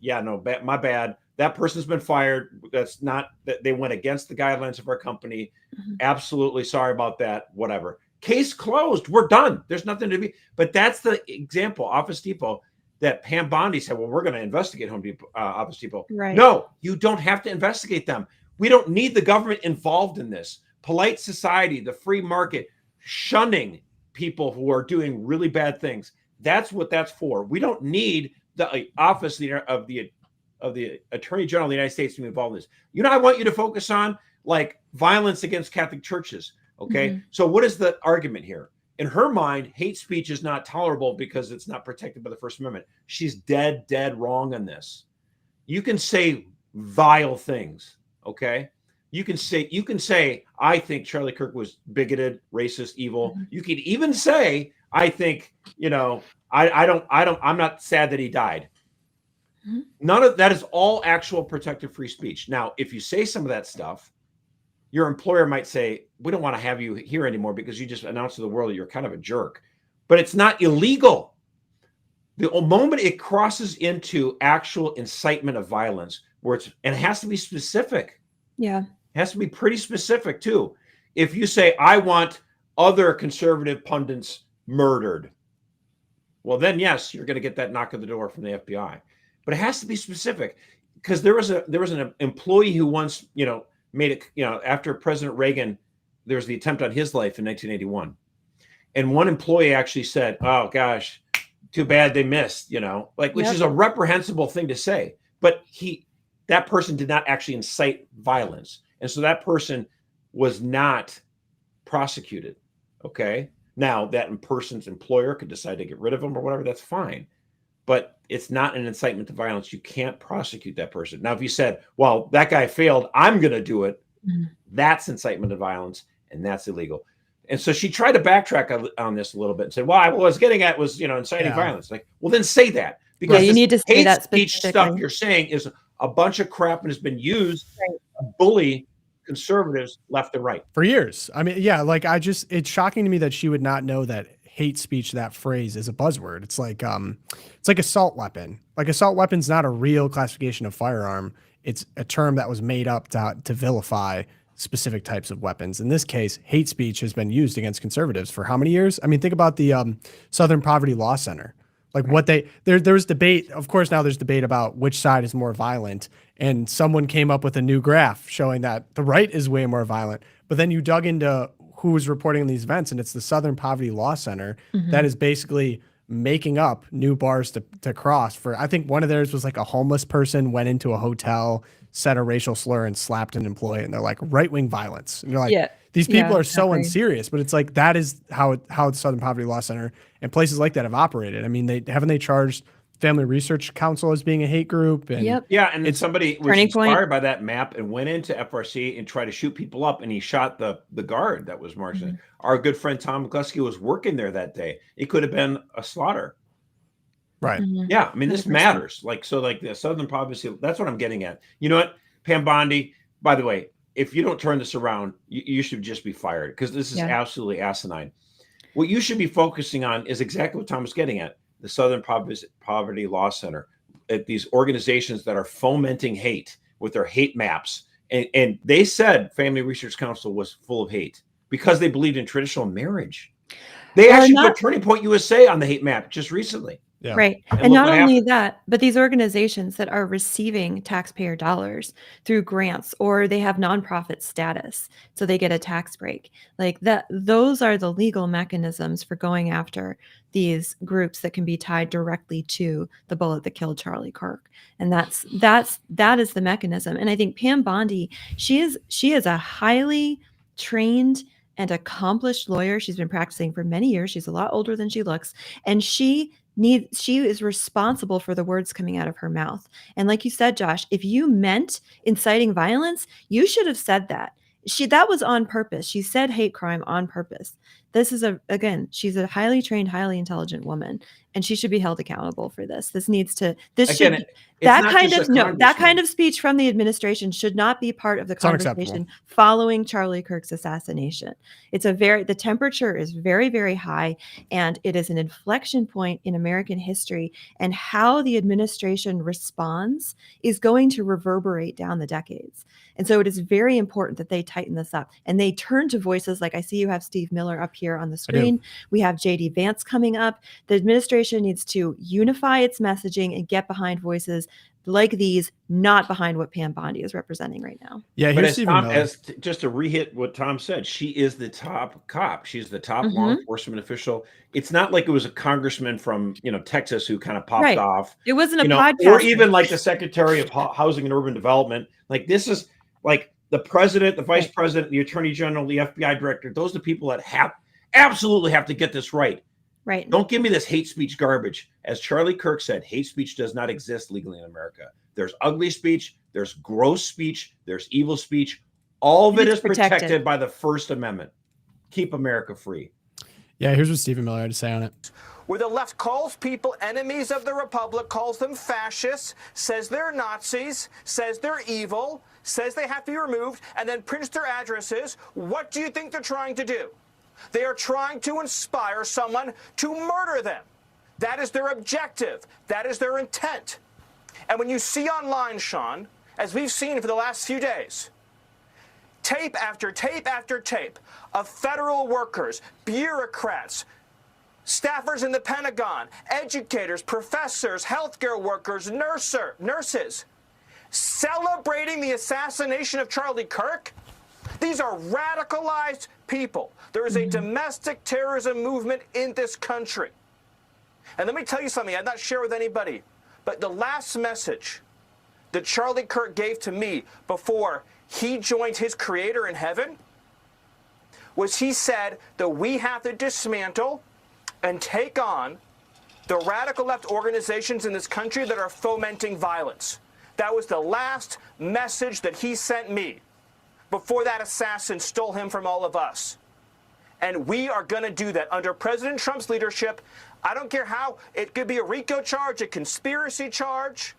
yeah, no, my bad. That person's been fired. That's not that they went against the guidelines of our company. Absolutely sorry about that. Whatever. Case closed. We're done. There's nothing to be. But that's the example, Office Depot, that Pam Bondi said, well, we're going to investigate Home Depot, Office Depot. Right. No, you don't have to investigate them. We don't need the government involved in this. Polite society, the free market, shunning people who are doing really bad things. That's what that's for. We don't need the office of the Attorney General of the United States to be involved in this. You know, I want you to focus on like violence against Catholic churches. Okay. So what is the argument here? In her mind, hate speech is not tolerable because it's not protected by the First Amendment. She's dead wrong on this. You can say vile things. Okay. You can say, I think Charlie Kirk was bigoted, racist, evil. You can even say, I think, you know, I'm not sad that he died. None of that is all actual protected free speech. Now, if you say some of that stuff, your employer might say, we don't want to have you here anymore because you just announced to the world that you're kind of a jerk. But it's not illegal. The moment it crosses into actual incitement of violence, and it has to be specific. Yeah. It has to be pretty specific too. If you say, I want other conservative pundits murdered, well, then yes, you're going to get that knock at the door from the FBI. But it has to be specific, because there was an employee who once, made it, after President Reagan, there was the attempt on his life in 1981. And one employee actually said, oh gosh, too bad they missed, which is a reprehensible thing to say. But that person did not actually incite violence. And so that person was not prosecuted. Okay. Now that person's employer could decide to get rid of him or whatever, that's fine. But it's not an incitement to violence. You can't prosecute that person. Now, if you said, well, that guy failed, I'm going to do it, that's incitement to violence, and that's illegal. And so she tried to backtrack on this a little bit and said, well, what I was getting at was, inciting violence. Like, well, then say that. Because you need to say that speech stuff you're saying is a bunch of crap and has been used to bully conservatives left and right. For years. I mean, yeah, it's shocking to me that she would not know that hate speech, that phrase, is a buzzword. It's like assault weapon. Like, assault weapon's not a real classification of firearm. It's a term that was made up to vilify specific types of weapons. In this case, hate speech has been used against conservatives for how many years? I mean, think about the Southern Poverty Law Center. Like, what there's debate. Of course, now there's debate about which side is more violent. And someone came up with a new graph showing that the right is way more violent. But then you dug into who was reporting these events, and it's the Southern Poverty Law Center that is basically making up new bars to cross for. I think one of theirs was like a homeless person went into a hotel, said a racial slur, and slapped an employee, and they're like right-wing violence. And you're like, these people are so unserious, but it's like that is how the Southern Poverty Law Center and places like that have operated. I mean, they charged Family Research Council as being a hate group. And and then somebody was inspired by that map and went into FRC and tried to shoot people up, and he shot the guard that was marching. Our good friend Tom McCluskey was working there that day. It could have been a slaughter. Right. Yeah. I mean, this matters. Like the Southern Poverty, that's what I'm getting at. You know what, Pam Bondi, by the way, if you don't turn this around, you should just be fired, because this is absolutely asinine. What you should be focusing on is exactly what Tom was getting at. The Southern Poverty Law Center, at these organizations that are fomenting hate with their hate maps. And they said Family Research Council was full of hate because they believed in traditional marriage. They actually put Turning Point USA on the hate map just recently. Yeah. Right. And not only that, but these organizations that are receiving taxpayer dollars through grants, or they have nonprofit status, so they get a tax break. Like that, those are the legal mechanisms for going after these groups that can be tied directly to the bullet that killed Charlie Kirk. And that is the mechanism. And I think Pam Bondi, she is a highly trained and accomplished lawyer. She's been practicing for many years. She's a lot older than she looks, and she is responsible for the words coming out of her mouth. And like you said, Josh, if you meant inciting violence, you should have said that. That was on purpose. She said hate crime on purpose. This is she's a highly trained, highly intelligent woman, and she should be held accountable for this. This should be that kind of speech from the administration should not be part of the conversation following Charlie Kirk's assassination. The temperature is very, very high, and it is an inflection point in American history, and how the administration responds is going to reverberate down the decades. And so it is very important that they tighten this up and they turn to voices like, I see you have Steve Miller up here on the screen. We have JD Vance coming up. The administration needs to unify its messaging and get behind voices like these, not behind what Pam Bondi is representing right now. Yeah, but just to re-hit what Tom said, she is the top cop. She's the top law enforcement official. It's not like it was a congressman from Texas who kind of popped off. It wasn't a podcast, or even like the Secretary of Housing and Urban Development. Like this is like the president, the vice president, the attorney general, the FBI director. Those are the people that absolutely have to get this right. Right. Don't give me this hate speech garbage. As Charlie Kirk said, hate speech does not exist legally in America. There's ugly speech, there's gross speech, there's evil speech. All of it is protected by the First Amendment. Keep America free. Yeah, here's what Stephen Miller had to say on it. Where the left calls people enemies of the republic, calls them fascists, says they're Nazis, says they're evil, says they have to be removed, and then prints their addresses. What do you think they're trying to do? They are trying to inspire someone to murder them. That is their objective. That is their intent. And when you see online, Sean, as we've seen for the last few days, tape after tape after tape of federal workers, bureaucrats, staffers in the Pentagon, educators, professors, healthcare workers, nurses, celebrating the assassination of Charlie Kirk. These are radicalized people. There is a domestic terrorism movement in this country. And let me tell you something I've not shared with anybody, but the last message that Charlie Kirk gave to me before he joined his creator in heaven was he said that we have to dismantle and take on the radical left organizations in this country that are fomenting violence. That was the last message that he sent me before that assassin stole him from all of us. And we are going to do that under President Trump's leadership. I don't care how. It could be a RICO charge, a conspiracy charge,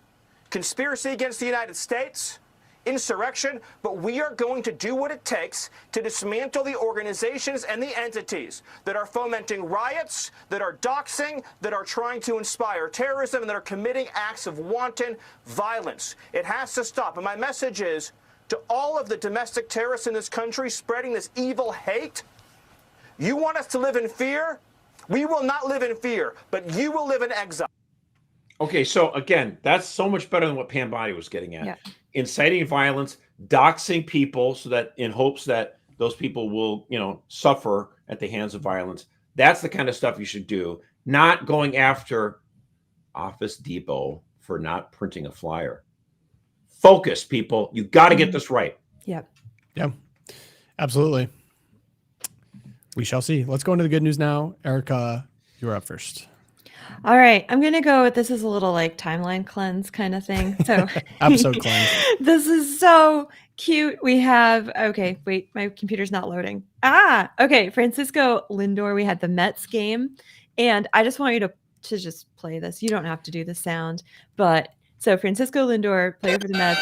conspiracy against the United States, insurrection, but we are going to do what it takes to dismantle the organizations and the entities that are fomenting riots, that are doxing, that are trying to inspire terrorism, and that are committing acts of wanton violence. It has to stop. And my message is to all of the domestic terrorists in this country spreading this evil hate, you want us to live in fear? We will not live in fear, but you will live in exile. Okay, so again, that's so much better than what Pam Bondi was getting at. Yeah. Inciting violence, doxing people so that in hopes that those people will, suffer at the hands of violence. That's the kind of stuff you should do, not going after Office Depot for not printing a flyer. Focus, people. You got to get this right. Yep. Yeah, absolutely. We shall see. Let's go into the good news now. Erika, you're up first. All right. I'm going to go with, this is a little like timeline cleanse kind of thing. So episode cleanse. This is so cute. We have, okay, wait, my computer's not loading. Okay. Francisco Lindor, we had the Mets game. And I just want you to just play this. You don't have to do the sound. But so Francisco Lindor, player for the Mets.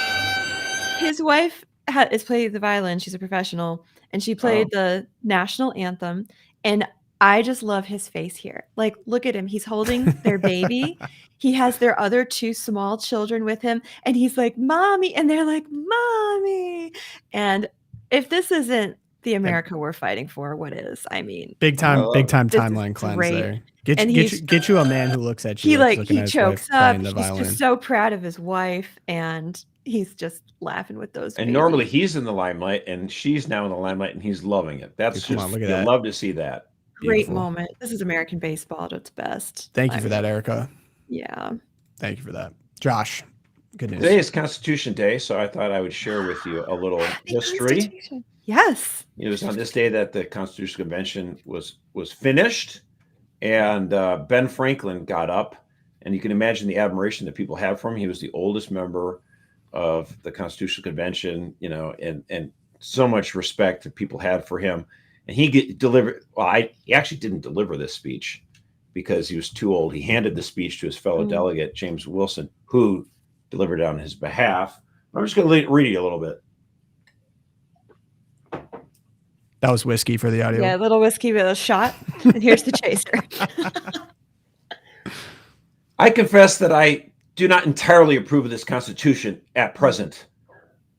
His wife is playing the violin. She's a professional. And she played the national anthem. And I just love his face here. Like, look at him. He's holding their baby. He has their other two small children with him. And he's like, Mommy. And they're like, Mommy. And if this isn't the America we're fighting for, what is? I mean, big time timeline cleanse there. Get you a man who looks at you. He chokes up. He's just so proud of his wife. And he's just laughing with those. And normally he's in the limelight and she's now in the limelight and he's loving it. That's look at that. Love to see that. Great moment. This is American baseball at its best. Thank you for that, Erika. Yeah. Thank you for that. Josh, good news. Today is Constitution Day, so I thought I would share with you a little history. Yes. It was on this day that the Constitutional Convention was finished, and Ben Franklin got up, and you can imagine the admiration that people have for him. He was the oldest member of the Constitutional Convention, and so much respect that people had for him. and he actually didn't deliver this speech because he was too old. He handed the speech to his fellow delegate, James Wilson, who delivered it on his behalf. I'm just going to read you a little bit. That was whiskey for the audio. Yeah, a little whiskey with a shot. And here's the chaser. I confess that I do not entirely approve of this Constitution at present.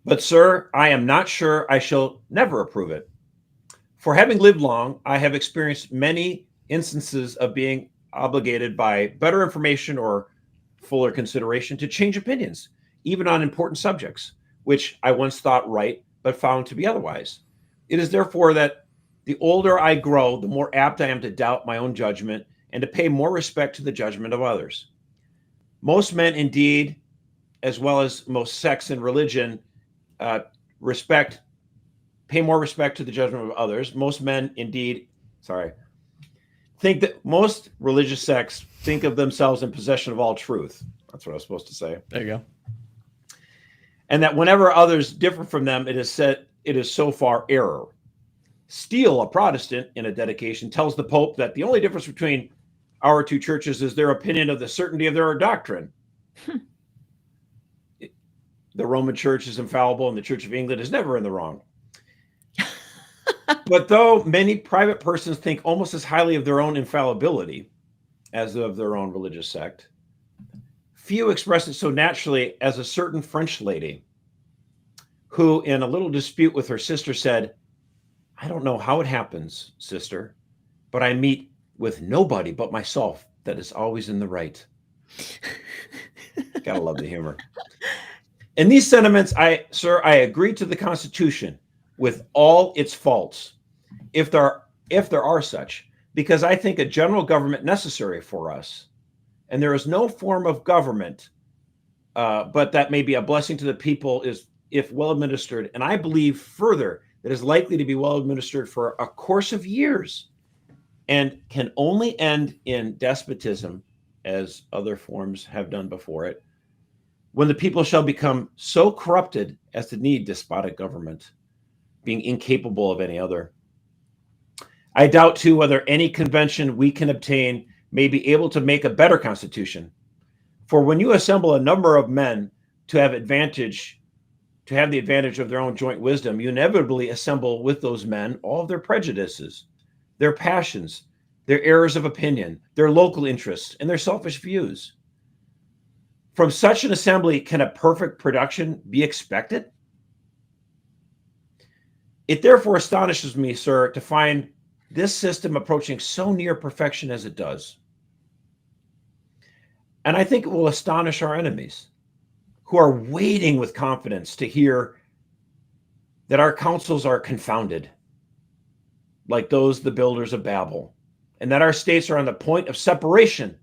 But, sir, I am not sure I shall never approve it. For having lived long, I have experienced many instances of being obligated by better information or fuller consideration to change opinions, even on important subjects, which I once thought right, but found to be otherwise. It is therefore that the older I grow, the more apt I am to doubt my own judgment and to pay more respect to the judgment of others. Most men, indeed, as well as most sects and religion, pay more respect to the judgment of others. Most men, indeed, think that most religious sects think of themselves in possession of all truth. That's what I was supposed to say. There you go. And that whenever others differ from them, it is said it is so far error. Steele, a Protestant, in a dedication, tells the Pope that the only difference between our two churches is their opinion of the certainty of their doctrine. The Roman Church is infallible and the Church of England is never in the wrong. But though many private persons think almost as highly of their own infallibility as of their own religious sect, few express it so naturally as a certain French lady who, in a little dispute with her sister, said, "I don't know how it happens, sister, but I meet with nobody but myself that is always in the right." Gotta love the humor. In these sentiments, I agree to the Constitution with all its faults, if there are such, because I think a general government necessary for us, and there is no form of government, but that may be a blessing to the people is if well administered, and I believe further that is likely to be well administered for a course of years, and can only end in despotism, as other forms have done before it, when the people shall become so corrupted as to need despotic government, being incapable of any other. I doubt, too, whether any convention we can obtain may be able to make a better constitution. For when you assemble a number of men to have the advantage of their own joint wisdom, you inevitably assemble with those men all of their prejudices, their passions, their errors of opinion, their local interests, and their selfish views. From such an assembly, can a perfect production be expected? It therefore astonishes me, sir, to find this system approaching so near perfection as it does. And I think it will astonish our enemies, who are waiting with confidence to hear that our counsels are confounded, like those the builders of Babel, and that our states are on the point of separation,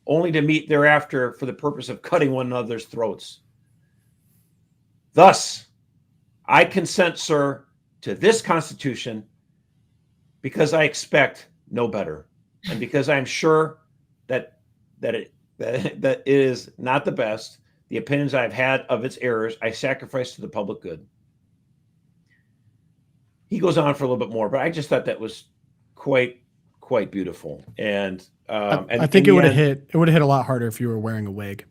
only to meet thereafter for the purpose of cutting one another's throats. Thus, I consent, sir, to this Constitution because I expect no better, and because I'm sure that it is not the best. The opinions I've had of its errors, I sacrifice to the public good. He goes on for a little bit more, but I just thought that was quite beautiful. And I think it would have hit a lot harder if you were wearing a wig.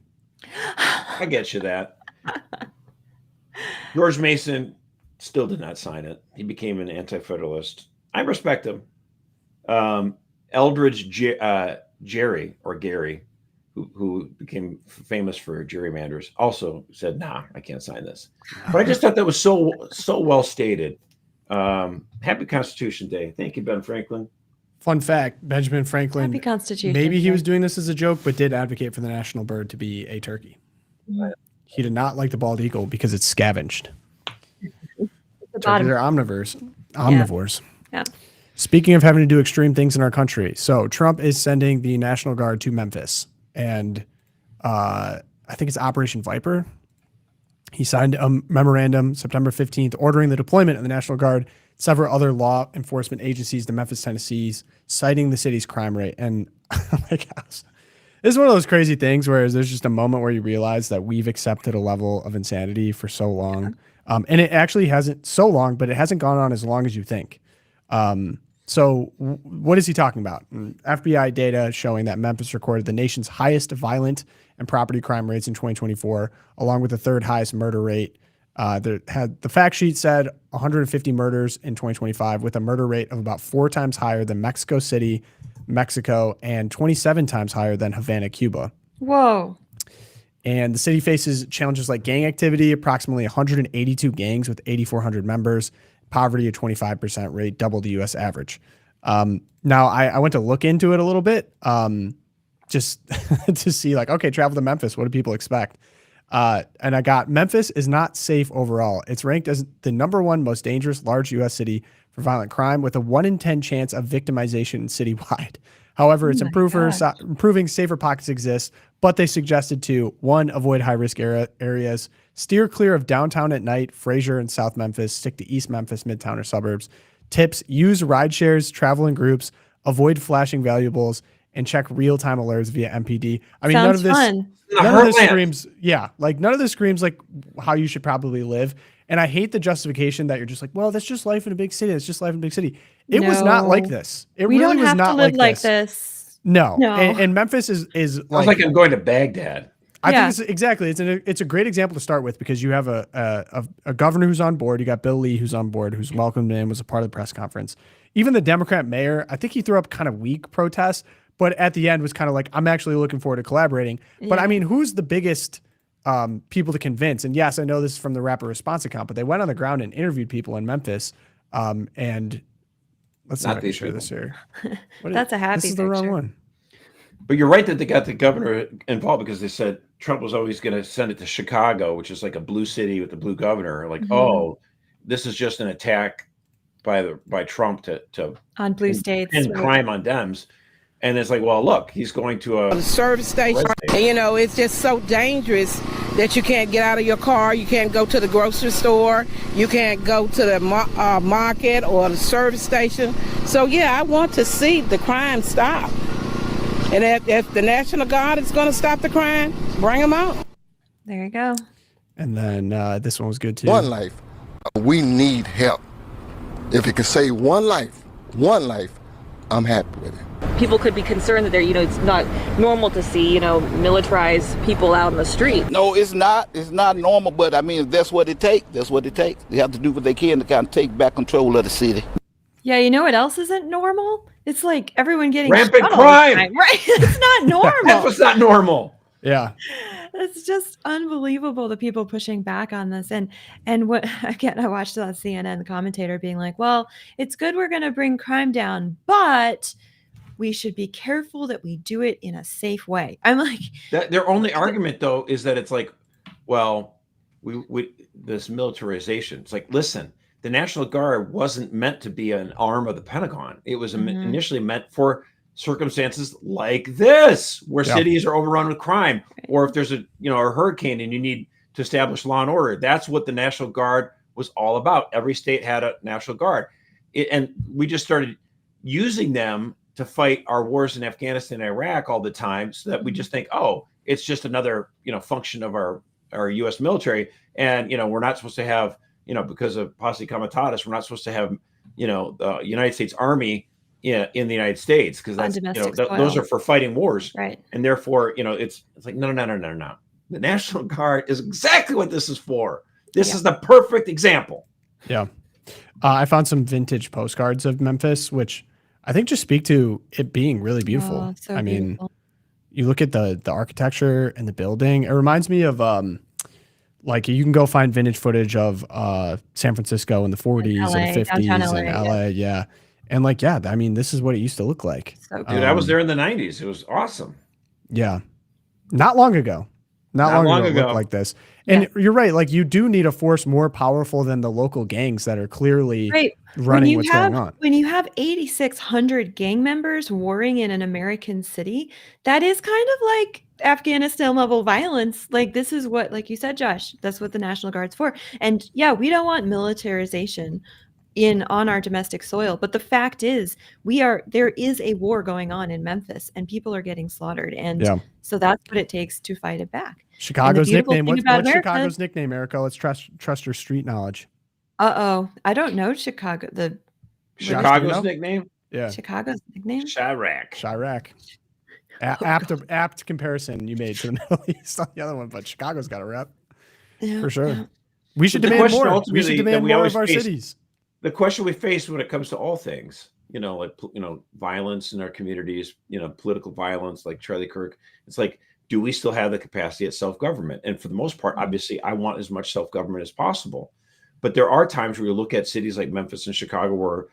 I get you that. George Mason still did not sign it. He became an anti-federalist. I respect him. Eldridge Gary, who became famous for gerrymanders, also said, "Nah, I can't sign this." But I just thought that was so well stated. Happy Constitution Day. Thank you, Ben Franklin. Fun fact, Benjamin Franklin, Happy Constitution. maybe he was doing this as a joke, but did advocate for the national bird to be a turkey. Mhm. He did not like the bald eagle because it's scavenged. The Turkeys bottom. are omnivores. Yeah. Speaking of having to do extreme things in our country, so Trump is sending the National Guard to Memphis, and I think it's Operation Viper. He signed a memorandum September 15th ordering the deployment of the National Guard, several other law enforcement agencies to Memphis, Tennessee, citing the city's crime rate. And oh my gosh, this is one of those crazy things where there's just a moment where you realize that we've accepted a level of insanity for so long. And it actually hasn't so long, but it hasn't gone on as long as you think. So what is he talking about? FBI data showing that Memphis recorded the nation's highest violent and property crime rates in 2024, along with the third highest murder rate. The fact sheet said 150 murders in 2025, with a murder rate of about 4 times higher than Mexico City, Mexico, and 27 times higher than Havana, Cuba. Whoa. And the city faces challenges like gang activity, approximately 182 gangs with 8,400 members, poverty, a 25% rate, double the U.S. average. Now, I went to look into it a little bit just to see, like, okay, travel to Memphis. What do people expect? And I got Memphis is not safe overall. It's ranked as the #1 most dangerous large U.S. city for violent crime, with a 1 in 10 chance of victimization citywide. However, it's improving. Safer pockets exist, but they suggested to 1, avoid high-risk areas, steer clear of downtown at night, Fraser and South Memphis, stick to East Memphis, Midtown, or suburbs. Tips: use ride shares, travel in groups, avoid flashing valuables, and check real-time alerts via MPD. I mean, Sounds fun. none of this screams, none of this screams like how you should probably live. And I hate the justification that you're just like, well, that's just life in a big city. It's just life in a big city. It was not like this. It we really don't was have not to live like this. No. And Memphis is Sounds like I'm going to Baghdad. I think it's exactly. It's a great example to start with, because you have a governor who's on board. You got Bill Lee who's on board, who's welcomed in, was a part of the press conference. Even the Democrat mayor, I think he threw up kind of weak protests, but at the end was kind of like, I'm actually looking forward to collaborating. But I mean, who's the biggest people to convince? And yes, I know this is from the Rapper Response account, but they went on the ground and interviewed people in Memphis. And let's not share this here. That's a happy This is the wrong one. But you're right that they got the governor involved, because they said Trump was always going to send it to Chicago, which is like a blue city with a blue governor. Like, oh, this is just an attack by Trump to on blue states and crime on Dems. And it's like, well, look, he's going to a service station. And, you know, it's just so dangerous that you can't get out of your car. You can't go to the grocery store. You can't go to the market or the service station. So, yeah, I want to see the crime stop. And if the National Guard is going to stop the crime, bring them out. There you go. And then this one was good, too. One life. We need help. If it can save one life, I'm happy with it. People could be concerned that it's not normal to see, militarized people out in the street. No, it's not. It's not normal, but I mean, if that's what it takes, that's what it takes. They have to do what they can to kind of take back control of the city. Yeah, you know what else isn't normal? It's like everyone getting rampant shot crime. Right? It's not normal. That's what's not normal. Yeah. It's just unbelievable, the people pushing back on this. And what, again, I watched that CNN commentator being like, well, it's good we're going to bring crime down, but we should be careful that we do it in a safe way. I'm like, their only argument, though, is that it's like, well, we this militarization. It's like, listen, the National Guard wasn't meant to be an arm of the Pentagon. It was initially meant for circumstances like this, where cities are overrun with crime, or if there's a hurricane and you need to establish law and order. That's what the National Guard was all about. Every state had a National Guard, and we just started using them to fight our wars in Afghanistan and Iraq all the time, so that we just think, oh, it's just another function of our U.S. military, and we're not supposed to have because of posse comitatus, we're not supposed to have the United States Army in the United States, because that's those are for fighting wars, right? And therefore it's like no. The National Guard is exactly what this is for. This is the perfect example. Yeah. I found some vintage postcards of Memphis, which I think just speak to it being really beautiful. Oh, so I mean, beautiful. You look at the architecture and the building. It reminds me of like you can go find vintage footage of San Francisco in the 40s and 50s and LA. Yeah. And I mean, this is what it used to look like. So dude, I was there in the 90s. It was awesome. Yeah. Not long ago. Not long ago. It looked like this. And you're right. Like, you do need a force more powerful than the local gangs that are clearly running what's going on. When you have 8,600 gang members warring in an American city, that is kind of like Afghanistan level violence. Like, this is what, like you said, Josh, that's what the National Guard's for. And yeah, we don't want militarization on our domestic soil, but the fact is there is a war going on in Memphis and people are getting slaughtered, and so that's what it takes to fight it back. Chicago's nickname, what's Chicago's nickname, Erika? Let's trust your street knowledge. I don't know Chicago. Chicago's nickname? Yeah. Chicago's nickname? Chirac. Apt comparison you made to the Middle East on the other one, but Chicago's got a rep Yeah, for sure. yeah. We should But the demand question more. We ultimately should that demand we more always of our face- cities. The question we face when it comes to all things, violence in our communities, political violence, like Charlie Kirk, it's like, do we still have the capacity at self-government? And for the most part, obviously, I want as much self-government as possible. But there are times where you look at cities like Memphis and Chicago where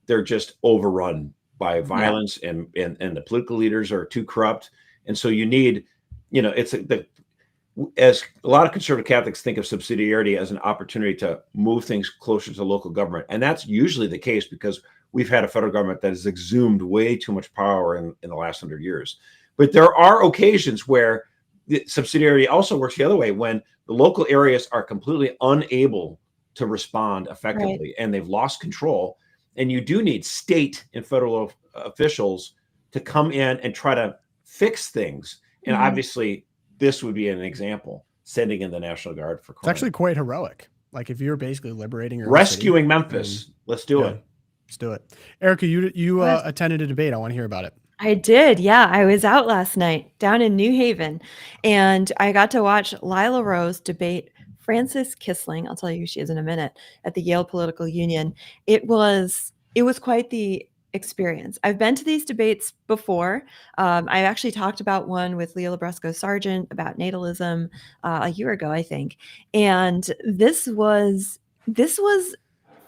they're just overrun by violence and the political leaders are too corrupt. And so you need, as a lot of conservative Catholics think of subsidiarity as an opportunity to move things closer to local government. And that's usually the case because we've had a federal government that has exhumed way too much power in the last 100 years. But there are occasions where the subsidiarity also works the other way, when the local areas are completely unable to respond effectively and they've lost control. And you do need state and federal officials to come in and try to fix things. And obviously, this would be an example, sending in the National Guard for crime. It's actually quite heroic. Like if you're basically liberating your rescuing Memphis. Let's do it. Let's do it. Erika, you attended a debate. I want to hear about it. I did. Yeah. I was out last night down in New Haven and I got to watch Lila Rose debate Frances Kissling. I'll tell you who she is in a minute, at the Yale Political Union. It was quite the experience. I've been to these debates before. I actually talked about one with Leah Labresco-Sargent about natalism a year ago, I think. And this was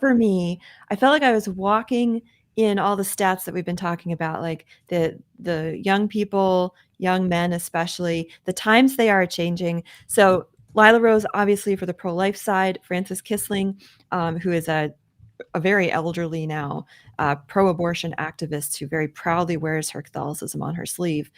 for me, I felt like I was walking in all the stats that we've been talking about, like the young people, young men especially, the times they are changing. So Lila Rose, obviously for the pro-life side, Frances Kissling, who is a very elderly now pro-abortion activist who very proudly wears her Catholicism on her sleeve.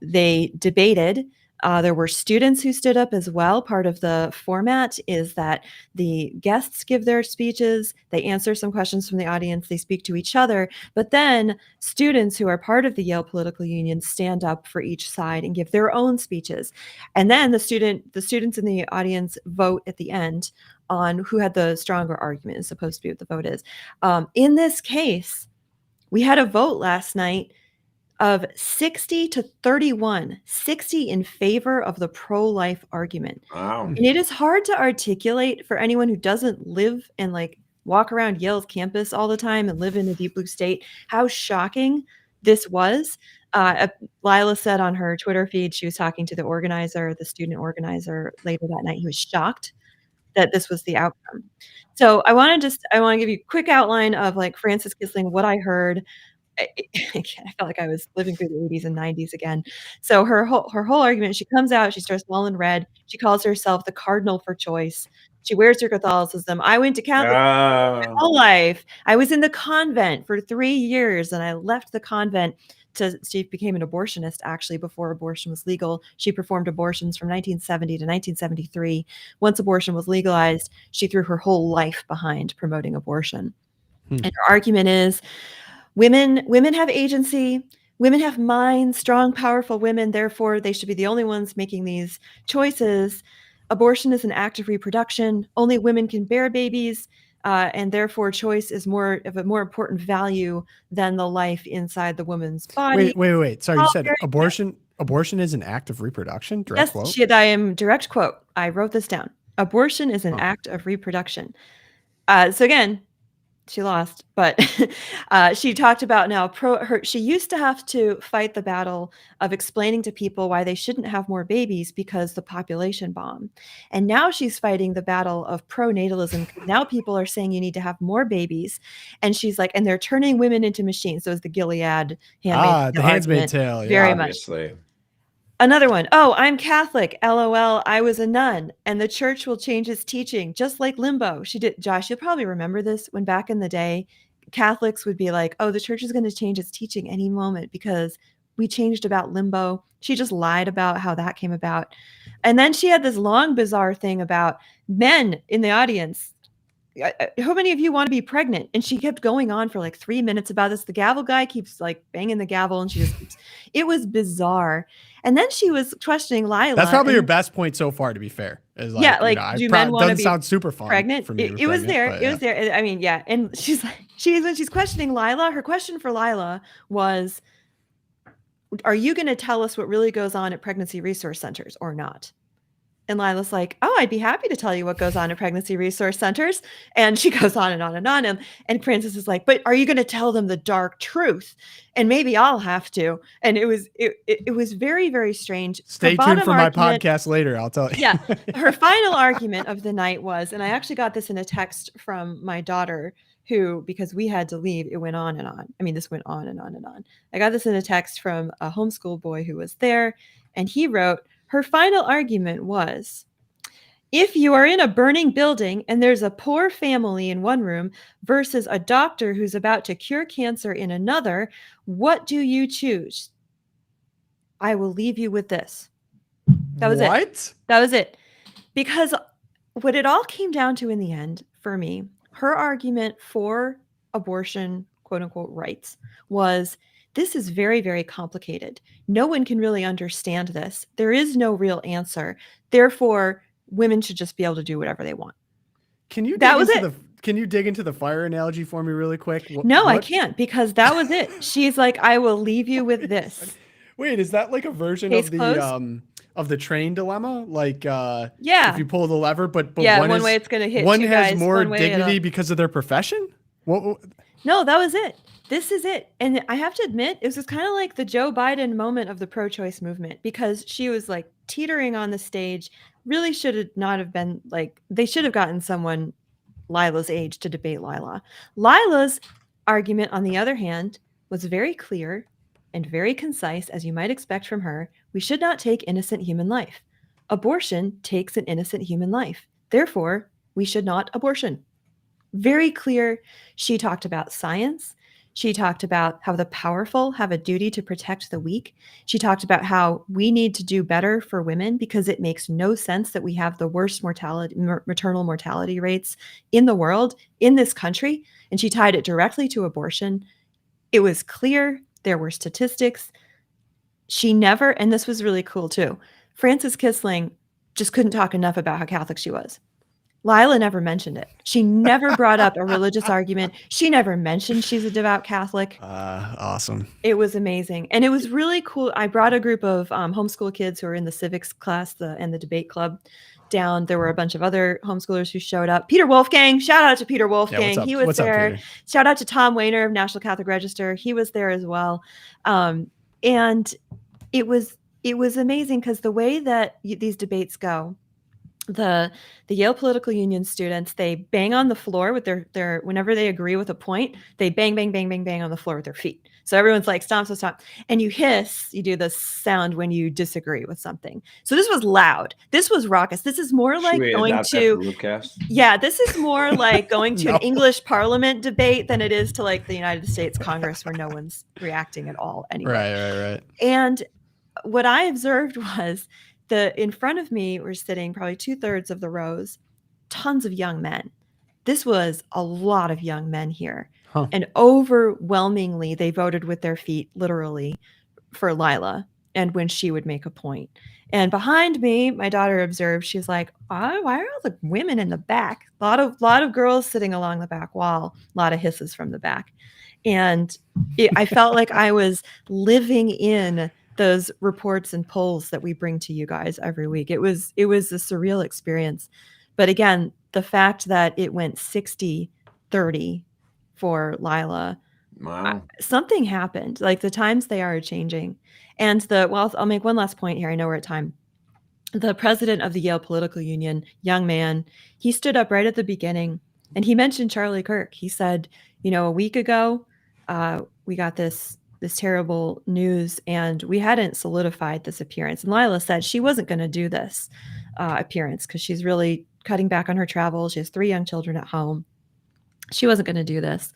They debated. There were students who stood up as well. Part of the format is that the guests give their speeches, they answer some questions from the audience, they speak to each other, but then students who are part of the Yale Political Union stand up for each side and give their own speeches. And then the students in the audience vote at the end on who had the stronger argument, is supposed to be what the vote is. In this case, we had a vote last night of 60 to 31, 60 in favor of the pro-life argument. Wow. And it is hard to articulate for anyone who doesn't live and walk around Yale's campus all the time and live in a deep blue state, how shocking this was. Lila said on her Twitter feed, she was talking to the student organizer later that night. He was shocked that this was the outcome. So I want to give you a quick outline of Frances Kissling, what I heard. I felt like I was living through the 80s and 90s again. So her whole argument, she comes out, she starts all in red. She calls herself the cardinal for choice. She wears her Catholicism. I went to Catholic my whole life. I was in the convent for 3 years and I left the convent she became an abortionist actually before abortion was legal. She performed abortions from 1970 to 1973. Once abortion was legalized, she threw her whole life behind promoting abortion. And her argument is, women have agency. Women have minds, strong, powerful women. Therefore, they should be the only ones making these choices. Abortion is an act of reproduction. Only women can bear babies. And therefore, choice is more of a more important value than the life inside the woman's body. Wait. Sorry, you said abortion is an act of reproduction? Direct quote? Yes, I am direct quote. I wrote this down. Abortion is an act of reproduction. So again, she lost, but she talked about now she used to have to fight the battle of explaining to people why they shouldn't have more babies because the population bomb. And now she's fighting the battle of pronatalism. Now people are saying you need to have more babies. And she's like, and they're turning women into machines. So it's the Gilead Handmaid's Tale. Very obviously. much. Another one. Oh, I'm Catholic. LOL. I was a nun and the church will change its teaching, just like limbo. She did. Josh, you'll probably remember this when back in the day, Catholics would be like, oh, the church is going to change its teaching any moment because we changed about limbo. She just lied about how that came about. And then she had this long, bizarre thing about men in the audience how many of you want to be pregnant? And she kept going on for like 3 minutes about this. The gavel guy keeps like banging the gavel, and she just keeps, it was bizarre. And then she was questioning Lila. That's probably your best point so far, to be fair. Is like, yeah, like, you know, do men want to doesn't be sound super fun pregnant? for me. It was there. It was there. I mean, yeah. And she's like, when she's questioning Lila, her question for Lila was, are you going to tell us what really goes on at pregnancy resource centers or not? And Lila's like, oh, I'd be happy to tell you what goes on at pregnancy resource centers. And she goes on and on and on. And Frances is like, but are you going to tell them the dark truth? And maybe I'll have to. And it was very, very strange. Stay tuned for my podcast later. I'll tell you. Yeah. Her final argument of the night was, and I actually got this in a text from my daughter, who, because we had to leave, it went on and on. I mean, this went on and on and on. I got this in a text from a homeschool boy who was there, and he wrote, her final argument was, if you are in a burning building and there's a poor family in one room versus a doctor who's about to cure cancer in another, what do you choose? I will leave you with this. That was it. That was it. Because what it all came down to in the end, for me, her argument for abortion, quote unquote, rights was, this is very, very complicated. No one can really understand this. There is no real answer. Therefore, women should just be able to do whatever they want. Can you dig into the fire analogy for me really quick? No, I can't, because that was it. She's like, I will leave you with this. Wait, is that like a version of the train dilemma? Like, yeah, if you pull the lever, but one way it's going to hit one you has guys, more dignity because of their profession? No, that was it. This is it. And I have to admit, it was just kind of like the Joe Biden moment of the pro-choice movement, because she was like teetering on the stage. Really should not have been like, they should have gotten someone Lila's age to debate Lila. Lila's argument, on the other hand, was very clear and very concise, as you might expect from her. We should not take innocent human life. Abortion takes an innocent human life. Therefore, we should not abortion. Very clear. She talked about science. She talked about how the powerful have a duty to protect the weak. She talked about how we need to do better for women, because it makes no sense that we have the worst maternal mortality rates in the world, in this country. And she tied it directly to abortion. It was clear. There were statistics. She never, and this was really cool too, Frances Kissling just couldn't talk enough about how Catholic she was. Lila never mentioned it. She never brought up a religious argument. She never mentioned she's a devout Catholic. Awesome. It was amazing. And it was really cool. I brought a group of homeschool kids who were in the civics class and the debate club down. There were a bunch of other homeschoolers who showed up. Peter Wolfgang, shout out to Peter Wolfgang. Yeah, he was there. Up, shout out to Tom Wayner of National Catholic Register. He was there as well. And it was amazing, because the way that these debates go, the Yale Political Union students, they bang on the floor with their whenever they agree with a point, they bang, bang, bang, bang, bang on the floor with their feet. So everyone's like, stomp, so stomp. And you hiss, you do the sound when you disagree with something. So this was loud. This was raucous. This is more like going to LOOPcast? Yeah, this is more like going to an English Parliament debate than it is to like the United States Congress, where no one's reacting at all anyway. Right. And what I observed was, in front of me were sitting probably 2/3 of the rows, tons of young men. This was a lot of young men here. Huh. And overwhelmingly, they voted with their feet, literally, for Lila, and when she would make a point. And behind me, my daughter observed, she's like, why are all the women in the back? A lot of girls sitting along the back wall, a lot of hisses from the back. And I felt like I was living in those reports and polls that we bring to you guys every week. It was a surreal experience. But again, the fact that it went 60-30 for Lila, wow, something happened. Like, the times, they are changing. And I'll make one last point here. I know we're at time. The president of the Yale Political Union, young man, he stood up right at the beginning, and he mentioned Charlie Kirk. He said, a week ago, we got this terrible news, and we hadn't solidified this appearance. And Lila said she wasn't going to do this appearance, because she's really cutting back on her travel. She has 3 young children at home. She wasn't going to do this.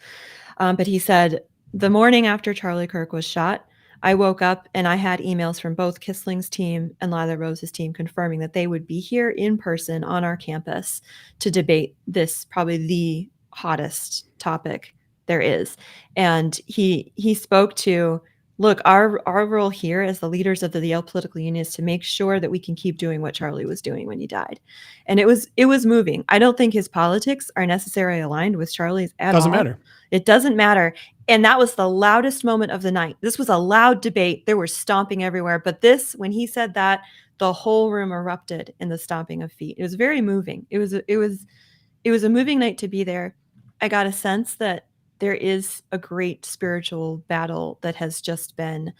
But he said, the morning after Charlie Kirk was shot, I woke up and I had emails from both Kissling's team and Lila Rose's team confirming that they would be here in person on our campus to debate this, probably the hottest topic there is. And he spoke to, look, our role here as the leaders of the Yale Political Union is to make sure that we can keep doing what Charlie was doing when he died. And it was moving. I don't think his politics are necessarily aligned with Charlie's at all. Doesn't matter. It doesn't matter. And that was the loudest moment of the night. This was a loud debate. There were stomping everywhere. But this, when he said that, the whole room erupted in the stomping of feet. It was very moving. It was a moving night to be there. I got a sense that there is a great spiritual battle that has just been,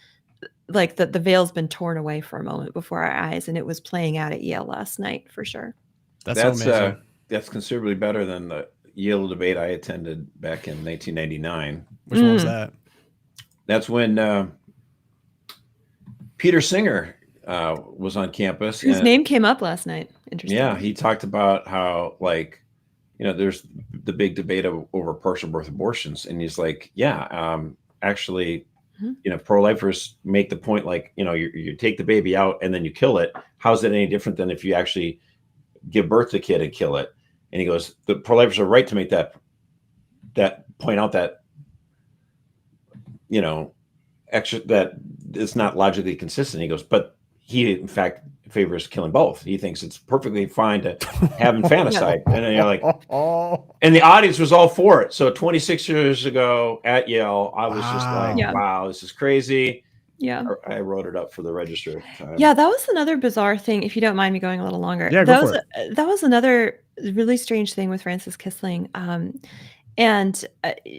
like, the veil's been torn away for a moment before our eyes, and it was playing out at Yale last night for sure. That's so amazing. That's considerably better than the Yale debate I attended back in 1999. Which one was that? That's when Peter Singer was on campus. His name came up last night. Interesting. Yeah, he talked about how, like, there's the big debate over partial birth abortions. And he's like, actually, pro-lifers make the point, like, you take the baby out and then you kill it. How's that any different than if you actually give birth to a kid and kill it? And he goes, the pro-lifers are right to make that point out that, that it's not logically consistent. He goes, but he, in fact, favors killing both. He thinks it's perfectly fine to have infanticide. And then you're like, and the audience was all for it. So 26 years ago at Yale, I was just like, wow, this is crazy. Yeah. I wrote it up for the register at the time. Yeah, that was another bizarre thing, if you don't mind me going a little longer. Yeah, go for it. That was another really strange thing with Frances Kissling. And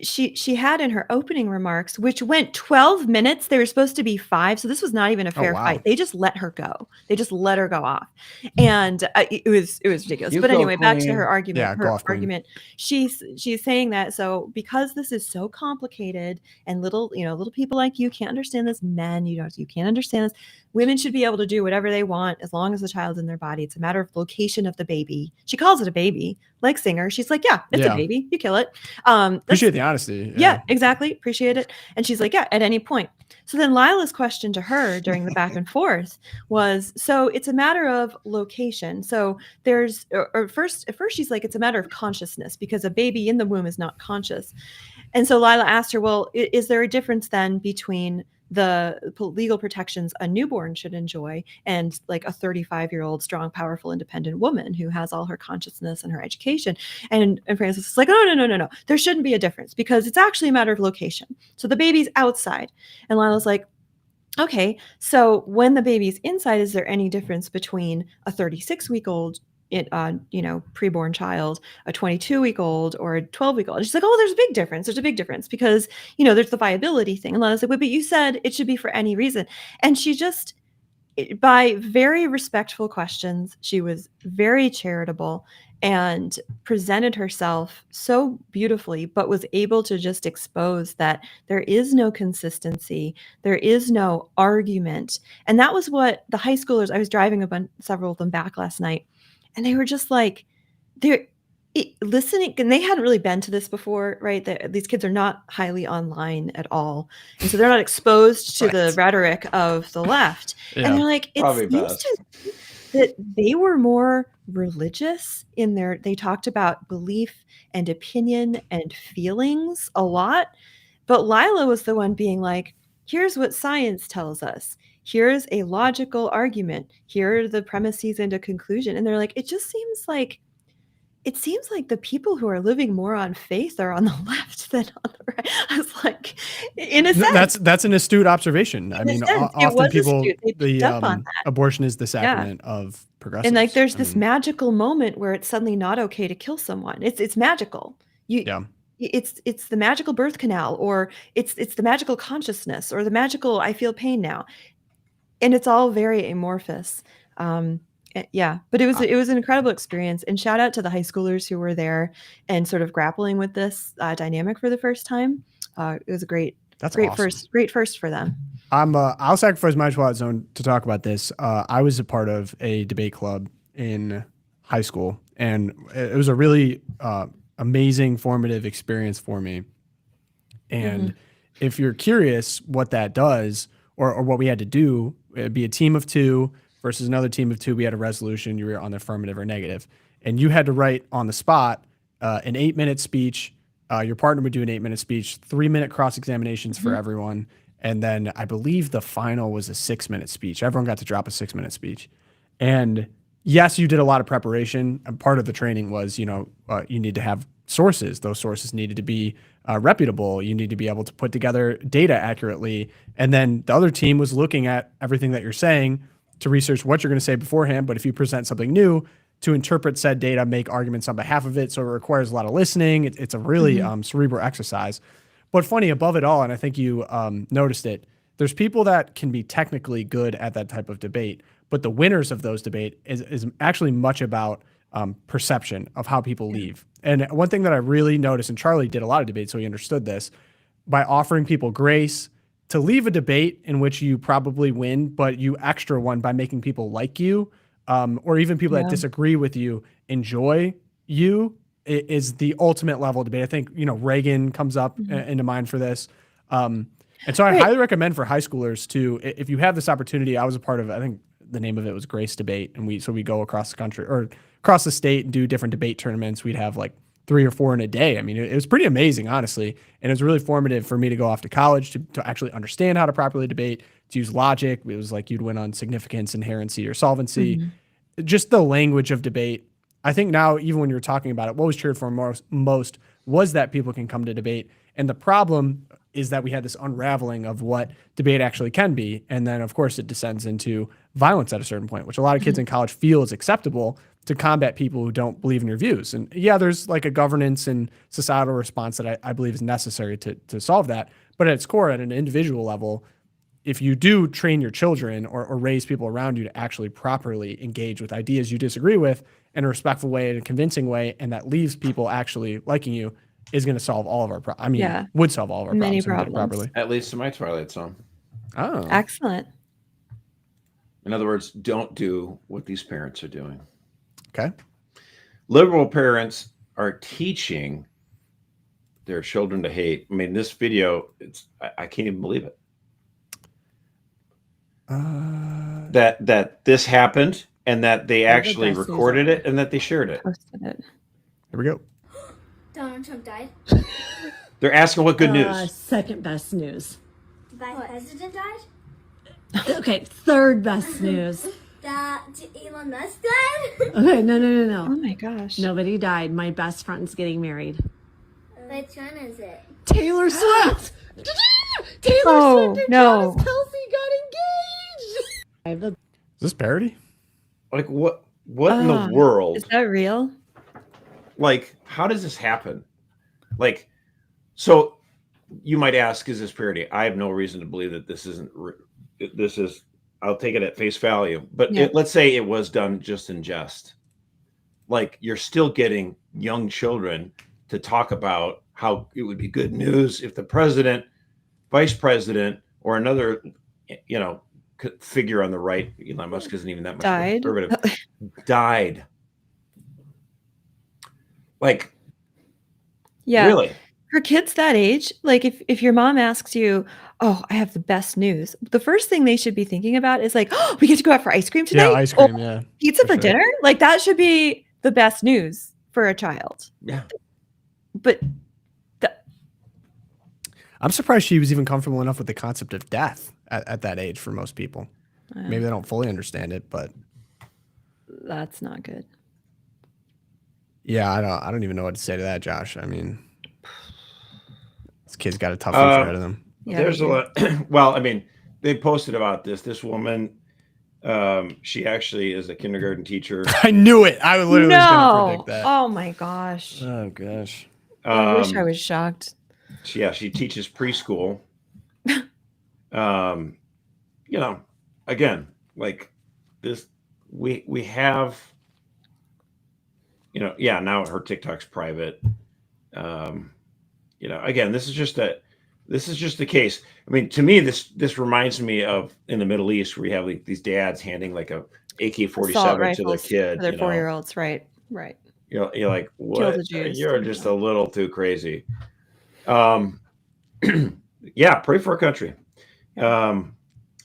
she had in her opening remarks, which went 12 minutes. They were supposed to be 5. So this was not even a fair fight. They just let her go. They just let her go off. And it was ridiculous. But anyway, back to her argument. Yeah, her argument. She's saying that, so because this is so complicated and little people like you can't understand this, men, you can't understand this. Women should be able to do whatever they want as long as the child's in their body. It's a matter of location of the baby. She calls it a baby, like Singer. She's like, it's a baby. You kill it. Appreciate the honesty. Yeah, exactly. Appreciate it. And she's like, at any point. So then Lila's question to her during the back and forth was, so it's a matter of location. So there's, at first she's like, it's a matter of consciousness because a baby in the womb is not conscious. And so Lila asked her, well, is there a difference then between the legal protections a newborn should enjoy and like a 35-year-old strong, powerful, independent woman who has all her consciousness and her education? And Frances is like, no. There shouldn't be a difference because it's actually a matter of location. So the baby's outside. And Lila's like, okay, so when the baby's inside, is there any difference between a 36-week-old preborn child, a 22-week-old, or a 12-week-old? She's like, oh, there's a big difference. There's a big difference because, there's the viability thing. And Lana's like, but you said it should be for any reason. And she just, by very respectful questions, she was very charitable and presented herself so beautifully, but was able to just expose that there is no consistency. There is no argument. And that was what the high schoolers, I was driving several of them back last night, and they were just like, they're listening, and they hadn't really been to this before, right? These kids are not highly online at all. And so they're not exposed to the rhetoric of the left. Yeah, and they're like, it seems to me that they were more religious in they talked about belief and opinion and feelings a lot. But Lila was the one being like, here's what science tells us. Here's a logical argument. Here are the premises and a conclusion. And they're like, it seems like the people who are living more on faith are on the left than on the right. I was like, in a sense. That's an astute observation. I mean, often people, the abortion is the sacrament of progressives. And like, there's this magical moment where it's suddenly not okay to kill someone. It's magical. It's the magical birth canal, or it's the magical consciousness, or the magical I feel pain now. And it's all very amorphous. But it was an incredible experience, and shout out to the high schoolers who were there and sort of grappling with this dynamic for the first time. It was a great first for them. I'll sacrifice my Twilight Zone to talk about this. I was a part of a debate club in high school, and it was a really amazing, formative experience for me. And if you're curious what that does, or what we had to do. It'd be a team of 2 versus another team of 2. We had a resolution. You were on the affirmative or negative, and you had to write on the spot an 8-minute speech. Your partner would do an 8-minute speech, 3-minute cross examinations for everyone, and then I believe the final was a 6-minute speech. Everyone got to drop a 6-minute speech, and yes, you did a lot of preparation. And part of the training was, you need to have sources. Those sources needed to be reputable. You need to be able to put together data accurately. And then the other team was looking at everything that you're saying to research what you're going to say beforehand. But if you present something new, to interpret said data, make arguments on behalf of it. So it requires a lot of listening. It's a really cerebral exercise. But funny, above it all, and I think you noticed it, there's people that can be technically good at that type of debate, but the winners of those debate is actually much about perception of how people leave. And one thing that I really noticed, and Charlie did a lot of debates, so he understood this, by offering people grace to leave a debate in which you probably win, but you extra one by making people like you, or even people that disagree with you enjoy you, is the ultimate level of debate. I think, Reagan comes up into mind for this. And so I highly recommend for high schoolers to, if you have this opportunity. I was a part of, I think the name of it was Grace Debate. And we go across the country or across the state and do different debate tournaments. We'd have like 3 or 4 in a day. I mean, it was pretty amazing, honestly. And it was really formative for me to go off to college to actually understand how to properly debate, to use logic. It was like you'd win on significance, inherency, or solvency. Just the language of debate. I think now, even when you're talking about it, what was cheered for most was that people can come to debate. And the problem is that we had this unraveling of what debate actually can be. And then, of course, it descends into violence at a certain point, which a lot of kids in college feel is acceptable to combat people who don't believe in your views. And yeah, there's like a governance and societal response that I believe is necessary to solve that. But at its core, at an individual level, if you do train your children or raise people around you to actually properly engage with ideas you disagree with in a respectful way, in a convincing way, and that leaves people actually liking you, is going to solve all of our problems. I mean, would solve all of our Many problems. problems. That leads to my Twilight Zone. Oh, Excellent. In other words, don't do what these parents are doing. Okay. Liberal parents are teaching their children to hate. I mean, this video, I can't even believe it. That this happened and that they actually recorded it and that they shared it. Posted it. Here we go. Donald Trump died. They're asking what good news. Second best news. The vice president died? Okay, third best news. That Elon Musk died? Okay, no. Oh my gosh. Nobody died. My best friend's getting married. Which one is it? Taylor Swift! Taylor Swift and Travis Kelce got engaged! Is this parody? Like what in the world? Is that real? Like, how does this happen? Like, so you might ask, is this parody? I have no reason to believe that this isn't. This is. I'll take it at face value. But let's say it was done just in jest. Like, you're still getting young children to talk about how it would be good news if the president, vice president, or another, figure on the right, Elon Musk isn't even that much conservative, died. Like, really? For kids that age, like if your mom asks you, oh, I have the best news, the first thing they should be thinking about is like, oh, we get to go out for ice cream tonight? Yeah, ice cream, Pizza for dinner? Like, that should be the best news for a child. Yeah. But I'm surprised she was even comfortable enough with the concept of death at that age for most people. Maybe they don't fully understand it, but that's not good. Yeah, I don't even know what to say to that, Josh. I mean, this kid's got a tough future ahead of them. Yeah, there's a lot. Well, I mean, they posted about this. This woman, she actually is a kindergarten teacher. I knew it. I literally was going to predict that. Oh my gosh. Oh gosh. I wish I was shocked. She teaches preschool. Again, like this, we have. Now her TikTok's private. Again, this is just a case. I mean, to me, this reminds me of in the Middle East where you have like these dads handing like a AK-47 to their kid, their 4-year-olds, right. You're like, what? You're just a little too crazy. Yeah, pray for our country.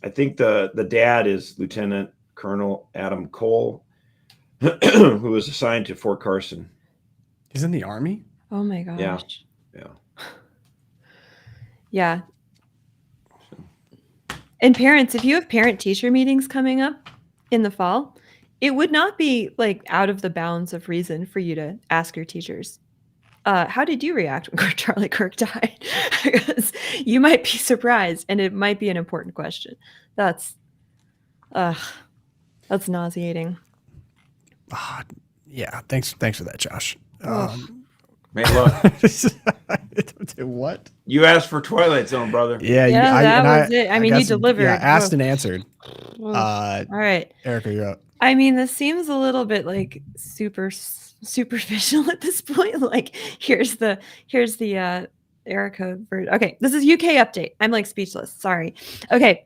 I think the dad is Lieutenant Colonel Adam Cole, who was assigned to Fort Carson. He's in the Army? Oh my gosh. Yeah. Yeah. And parents, if you have parent-teacher meetings coming up in the fall, it would not be like out of the bounds of reason for you to ask your teachers, how did you react when Charlie Kirk died? Because you might be surprised, and it might be an important question. That's nauseating. Yeah, thanks for that, Josh. Man, look. What? You asked for Twilight Zone, brother. Yeah, that was it. I mean, you guess, delivered. Yeah, asked and answered. All right. Erika, you're up. I mean, this seems a little bit like superficial at this point. Like, here's the Erika version. Okay, this is UK update. I'm like speechless. Sorry. Okay,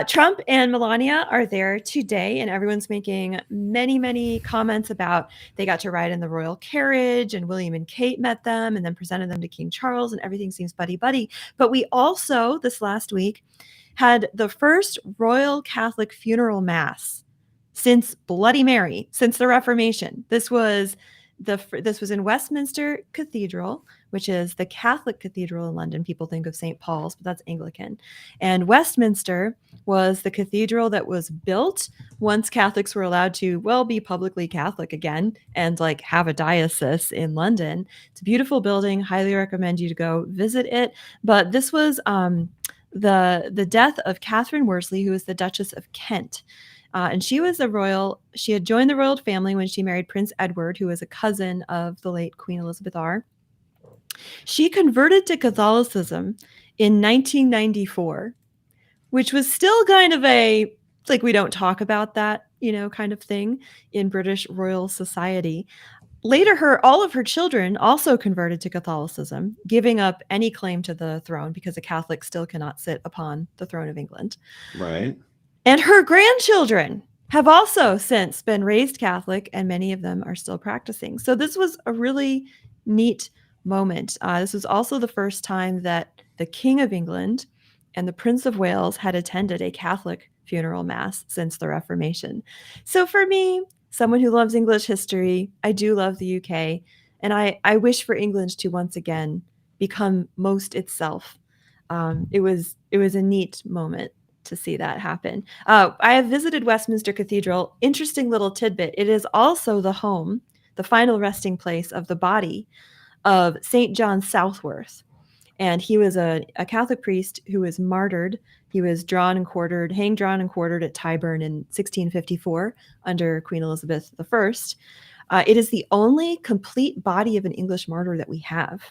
Trump and Melania are there today, and everyone's making many comments about they got to ride in the royal carriage, and William and Kate met them, and then presented them to King Charles, and everything seems buddy. But we also this last week had the first Royal Catholic funeral mass since Bloody Mary, since the Reformation. This was in Westminster Cathedral, which is the Catholic cathedral in London. People think of St. Paul's, but that's Anglican. And Westminster was the cathedral that was built once Catholics were allowed to, be publicly Catholic again and like have a diocese in London. It's a beautiful building. Highly recommend you to go visit it. But this was the death of Catherine Worsley, who was the Duchess of Kent. And she was she had joined the royal family when she married Prince Edward, who was a cousin of the late Queen Elizabeth R. She converted to Catholicism in 1994, which was still kind of we don't talk about that, kind of thing in British royal society. Later, all of her children also converted to Catholicism, giving up any claim to the throne because a Catholic still cannot sit upon the throne of England. Right. And her grandchildren have also since been raised Catholic, and many of them are still practicing. So this was a really neat moment. This was also the first time that the King of England and the Prince of Wales had attended a Catholic funeral mass since the Reformation. So for me, someone who loves English history, I do love the UK, and I wish for England to once again become most itself. It was a neat moment to see that happen. I have visited Westminster Cathedral. Interesting little tidbit. It is also the final resting place of the body of St. John Southworth. And he was a Catholic priest who was martyred. He was hanged, drawn, and quartered at Tyburn in 1654 under Queen Elizabeth I. It is the only complete body of an English martyr that we have.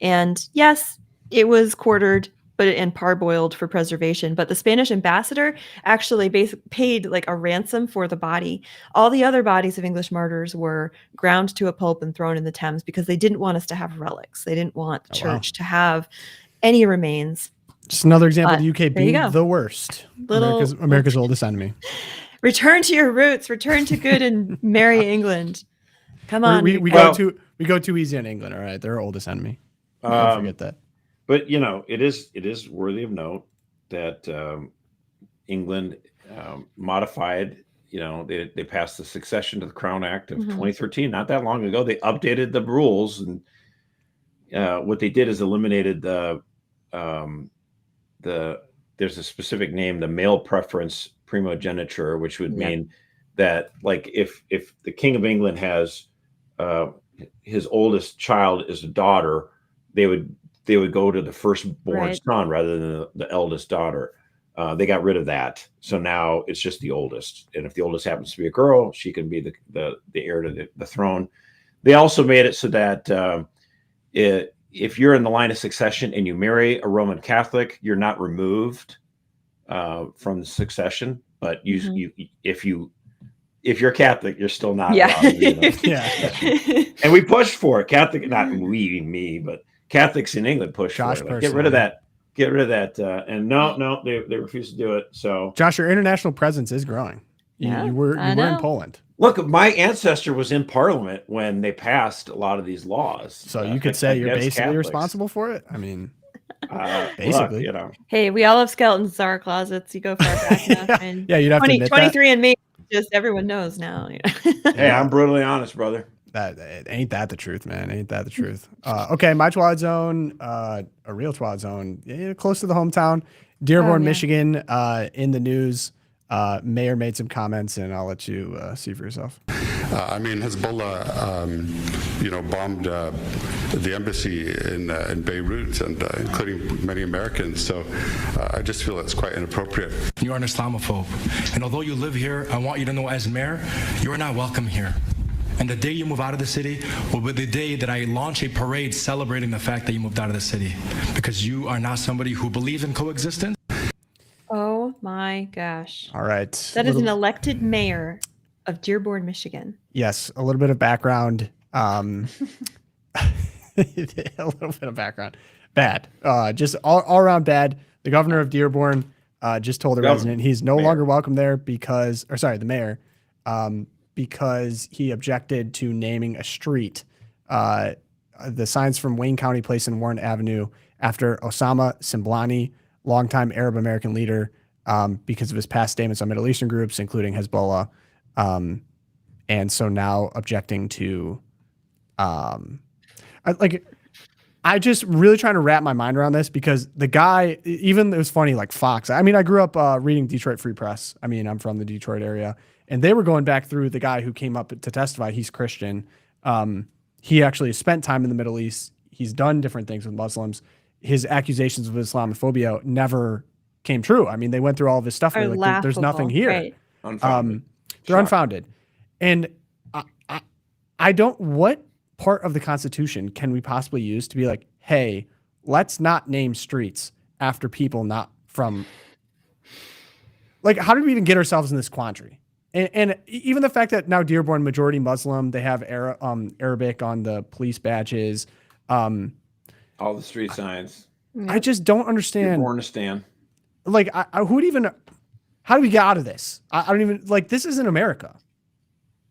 And yes, it was quartered and parboiled for preservation. But the Spanish ambassador actually paid like a ransom for the body. All the other bodies of English martyrs were ground to a pulp and thrown in the Thames because they didn't want us to have relics. They didn't want the church to have any remains. Just another example of the UK being the worst. America's oldest enemy. Return to your roots. Return to good and merry England. Come on. We go too easy on England. All right, they're our oldest enemy. Don't forget that. But it is worthy of note that England modified. They passed the Succession to the Crown Act of 2013, not that long ago. They updated the rules, and what they did is eliminated there's a specific name, the male preference primogeniture, which would mean that like if the King of England has his oldest child is a daughter, they would go to the firstborn son rather than the eldest daughter. They got rid of that. So now it's just the oldest. And if the oldest happens to be a girl, she can be the heir to the throne. They also made it so that if you're in the line of succession and you marry a Roman Catholic, you're not removed from the succession. But if you're Catholic, you're still not allowed to be in the And we pushed for it. Catholic, not me, but Catholics in England push for it. Like, get rid of that. And no, they refuse to do it. So, Josh, your international presence is growing. You were in Poland. Look, my ancestor was in Parliament when they passed a lot of these laws. So you could say you're basically responsible for it. I mean, Basically. Look, Hey, we all have skeletons in our closets. You go far back enough. And Yeah, you'd have to admit that. 23 and me, just everyone knows now. hey, I'm brutally honest, brother. Ain't that the truth, man? Ain't that the truth? Okay, my Twilight Zone, a real Twilight Zone, close to the hometown, Dearborn, Michigan. In the news, mayor made some comments, and I'll let you see for yourself. I mean, Hezbollah, bombed the embassy in Beirut, and including many Americans. So I just feel it's quite inappropriate. You are an Islamophobe, and although you live here, I want you to know, as mayor, you are not welcome here. And the day you move out of the city will be the day that I launch a parade celebrating the fact that you moved out of the city, because you are not somebody who believes in coexistence. Oh my gosh. All right. That is an elected mayor of Dearborn, Michigan. Yes, a little bit of background. A little bit of background. Bad. Just all around bad. The governor of Dearborn just told the resident he's no longer welcome there the mayor, because he objected to naming a street. The signs from Wayne County Place and Warren Avenue after Osama Simblani, longtime Arab American leader, because of his past statements on Middle Eastern groups, including Hezbollah. And so now objecting to, I just really trying to wrap my mind around this, because the guy, even it was funny, like Fox. I mean, I grew up reading Detroit Free Press. I mean, I'm from the Detroit area, and they were going back through the guy who came up to testify. He's Christian. He actually spent time in the Middle East. He's done different things with Muslims. His accusations of Islamophobia never came true. I mean, they went through all of his stuff. And like, there's nothing here. Right. Unfounded. They're unfounded. And I don't, what part of the Constitution can we possibly use to be like, hey, let's not name streets after people not from, like, how did we even get ourselves in this quandary? And even the fact that now Dearborn, majority Muslim, they have Arabic on the police badges. All the street signs. I just don't understand. Dearbornistan. Like, who would even, how do we get out of this? I don't even, like, this isn't America.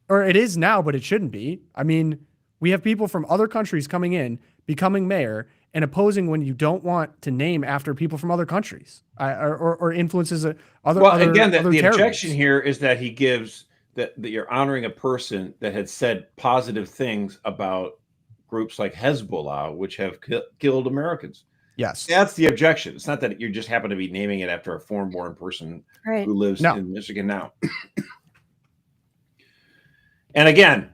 Or it is now, but it shouldn't be. I mean, we have people from other countries coming in, becoming mayor, and opposing when you don't want to name after people from other countries or influences other. Well, other, again, other the terrorists. objection here is that he gives that you're honoring a person that had said positive things about groups like Hezbollah, which have killed Americans. Yes, that's the objection. It's not that you just happen to be naming it after a foreign-born person who lives in Michigan now. And again,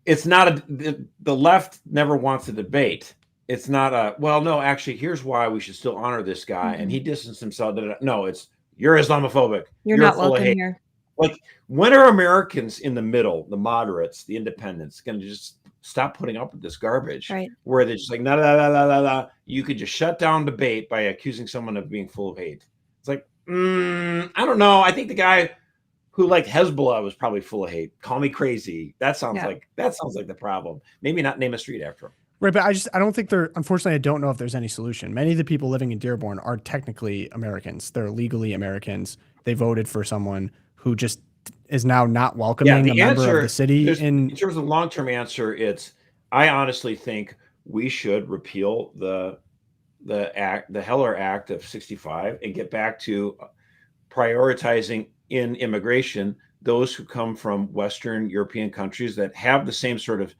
it's not the left never wants a debate. It's not no, actually, here's why we should still honor this guy. And he distanced himself. No, it's you're Islamophobic. You're not welcome here. Like, when are Americans in the middle, the moderates, the independents, going to just stop putting up with this garbage? Right. Where they're just like, no. You could just shut down debate by accusing someone of being full of hate. It's like, I don't know. I think the guy who liked Hezbollah was probably full of hate. Call me crazy. That sounds like the problem. Maybe not name a street after him. Right, but I don't think unfortunately, I don't know if there's any solution. Many of the people living in Dearborn are technically Americans. They're legally Americans. They voted for someone who just is now not welcoming a member of the city. In terms of the long-term answer, I honestly think we should repeal the Heller Act of 65 and get back to prioritizing in immigration those who come from Western European countries that have the same sort of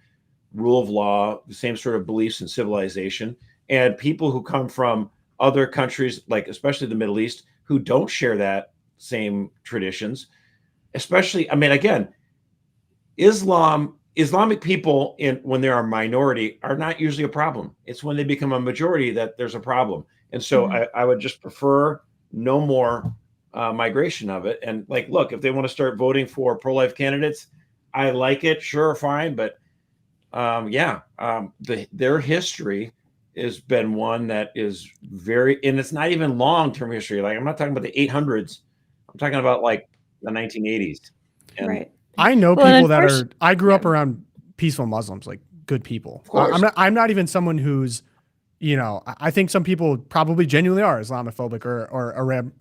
rule of law, the same sort of beliefs and civilization, and people who come from other countries, like especially the Middle East, who don't share that same traditions. Especially, I mean, again, Islamic people, when they're a minority, are not usually a problem. It's when they become a majority that there's a problem. And so I would just prefer no more migration of it. And like, look, if they want to start voting for pro-life candidates, I like it. Sure, fine. But their history has been one that is and it's not even long-term history. Like, I'm not talking about the 800s. I'm talking about like the 1980s. And right. I know people that I grew up around peaceful Muslims, like good people. Of course. I'm not even someone who's, I think some people probably genuinely are Islamophobic or Arab,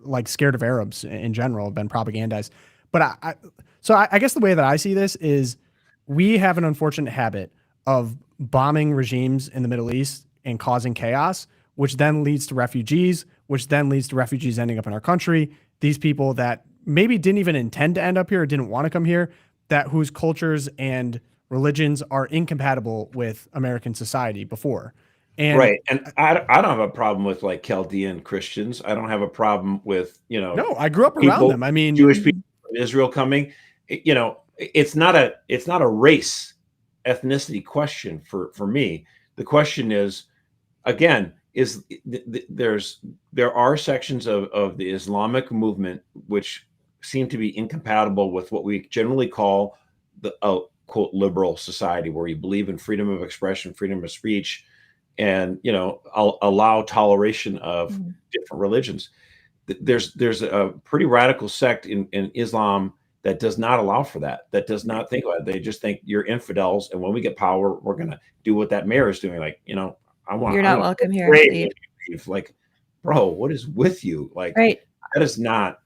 like scared of Arabs in general, have been propagandized. But I guess the way that I see this is we have an unfortunate habit of bombing regimes in the Middle East and causing chaos which then leads to refugees, which then leads to refugees ending up in our country. These people that maybe didn't even intend to end up here or didn't want to come here, that whose cultures and religions are incompatible with American society before. And right. And I don't have a problem with like Chaldean Christians. I don't have a problem with, no, I grew up around them. I mean, Jewish people from Israel coming, it's not a race ethnicity question for me. The question is, again, there are sections of the Islamic movement which seem to be incompatible with what we generally call the quote liberal society, where you believe in freedom of expression, freedom of speech, and allow toleration of different religions. There's a pretty radical sect in Islam that does not allow for that. That does not think about it. They just think you're infidels, and when we get power, we're gonna do what that mayor is doing. Like, you're not welcome here. Like, bro, what is with you? Like, right. That is not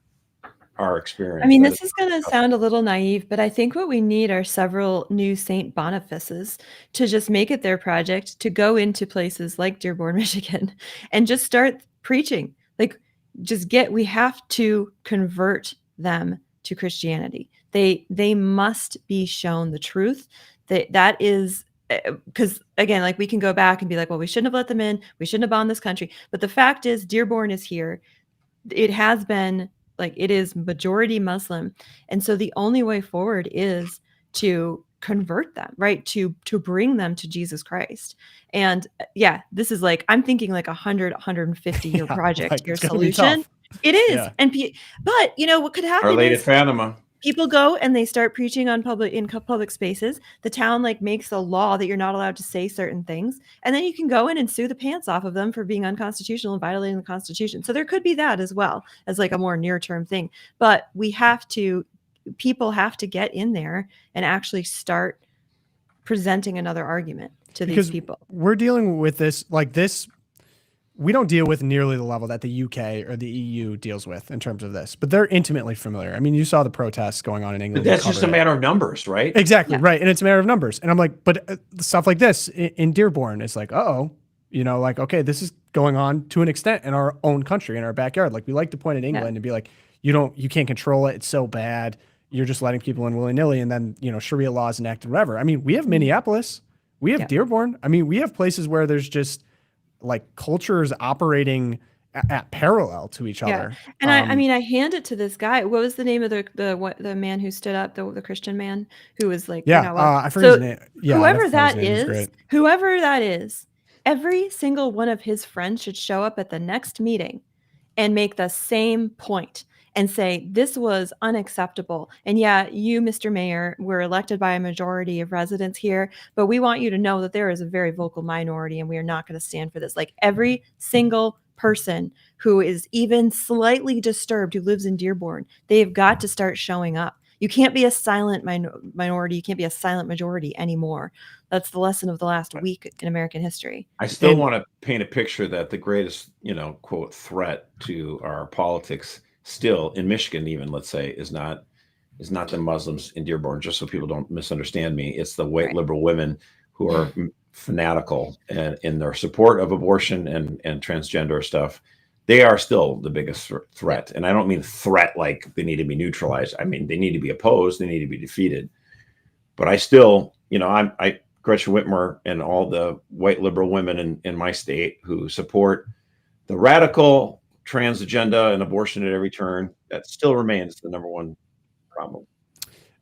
our experience. I mean, this is going to sound a little naive, but I think what we need are several new St. Bonifaces to just make it their project to go into places like Dearborn, Michigan, and just start preaching. Like, we have to convert them to Christianity. They must be shown the truth. That is, because again, like, we can go back and be like, well, we shouldn't have let them in. We shouldn't have bombed this country. But the fact is, Dearborn is here. It has been, like, it is majority Muslim. And so the only way forward is to convert them, right? To bring them to Jesus Christ. And yeah, this is like, I'm thinking like 150 year project, your solution. It is. Yeah. But what could happen Our Lady of Fatima. People go and they start preaching in public spaces. The town makes a law that you're not allowed to say certain things. And then you can go in and sue the pants off of them for being unconstitutional and violating the Constitution. So there could be that as well as like a more near-term thing. But people have to get in there and actually start presenting another argument to these people. We're dealing with this, we don't deal with nearly the level that the UK or the EU deals with in terms of this, but they're intimately familiar. I mean, you saw the protests going on in England. But that's just a matter of numbers, right? Exactly. Yeah. Right. And it's a matter of numbers. And I'm like, but stuff like this in Dearborn, it's like, okay, this is going on to an extent in our own country, in our backyard. Like, we like to point at England and be like, you can't control it. It's so bad. You're just letting people in willy-nilly. And then, Sharia laws enacted, whatever. I mean, we have Minneapolis, we have Dearborn. I mean, we have places where there's just like cultures operating at parallel to each other. And I hand it to this guy. What was the name of the man who stood up, the Christian man who was like, I forget his name. Yeah, whoever that is, every single one of his friends should show up at the next meeting and make the same point and say, this was unacceptable. And yeah, you, Mr. Mayor, were elected by a majority of residents here, but we want you to know that there is a very vocal minority and we are not going to stand for this. Like, every single person who is even slightly disturbed who lives in Dearborn, they've got to start showing up. You can't be a silent minority. You can't be a silent majority anymore. That's the lesson of the last week in American history. I still want to paint a picture that the greatest, quote, threat to our politics still in Michigan, even, let's say, is not the Muslims in Dearborn, just so people don't misunderstand me. It's the white liberal women who are fanatical and in their support of abortion and transgender stuff. They are still the biggest threat. And I don't mean threat like they need to be neutralized. I mean, they need to be opposed. They need to be defeated. But I still, Gretchen Whitmer and all the white liberal women in my state who support the radical trans agenda and abortion at every turn, that still remains the number one problem.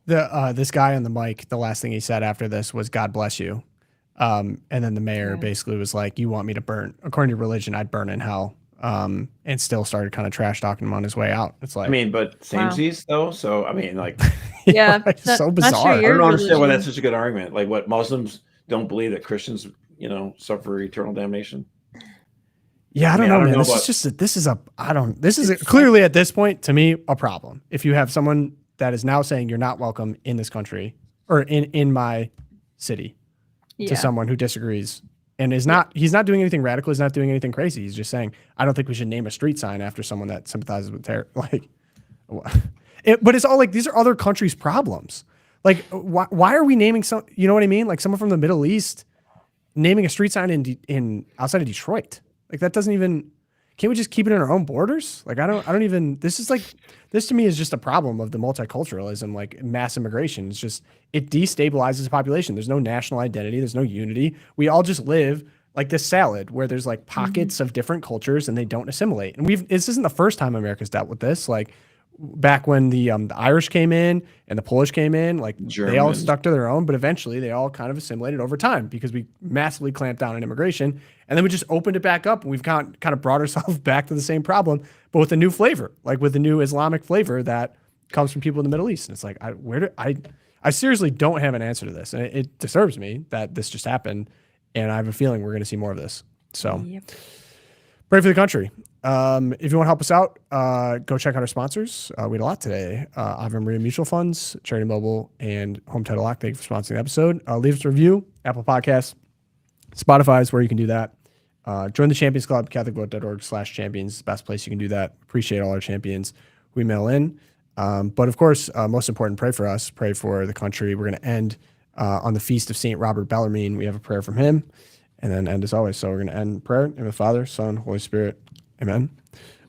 This guy on the mic, the last thing he said after this was, "God bless you." And then the mayor basically was like, "You want me to burn? According to religion, I'd burn in hell." And still started kind of trash talking him on his way out. It's like, but samesies though. So like, it's so bizarre. I don't understand why that's such a good argument. Like, what, Muslims don't believe that Christians, suffer eternal damnation? Yeah, I don't know, man. This is clearly at this point, to me, a problem. If you have someone that is now saying you're not welcome in this country or in my city to someone who disagrees and he's not doing anything radical. He's not doing anything crazy. He's just saying, I don't think we should name a street sign after someone that sympathizes with terror. Like, but it's all like, these are other countries' problems. Like, why are we naming some, you know what I mean? Like, someone from the Middle East naming a street sign in outside of Detroit. Like that doesn't even, can't we just keep it in our own borders? Like, I don't even, this to me is just a problem of the multiculturalism, like mass immigration. It's just, it destabilizes the population. There's no national identity. There's no unity. We all just live like this salad where there's like pockets of different cultures and they don't assimilate. And this isn't the first time America's dealt with this. Like back when the Irish came in and the Polish came in, like they all stuck to their own, but eventually they all kind of assimilated over time because we massively clamped down on immigration. And then we just opened it back up and we've kind of brought ourselves back to the same problem, but with a new flavor, like with a new Islamic flavor that comes from people in the Middle East. And it's like, I seriously don't have an answer to this. And it disturbs me that this just happened. And I have a feeling we're going to see more of this. So pray for the country. If you want to help us out, go check out our sponsors. We had a lot today. Ave Maria Mutual Funds, Charity Mobile, and Home Title Lock. Thank you for sponsoring the episode. Leave us a review. Apple Podcasts. Spotify is where you can do that. Join the Champions Club, CatholicVote.org/champions. Best place you can do that. Appreciate all our champions we mail in. But of course, most important, pray for us. Pray for the country. We're going to end on the feast of St. Robert Bellarmine. We have a prayer from him, and then end as always. So we're going to end prayer in the Father, Son, Holy Spirit. Amen.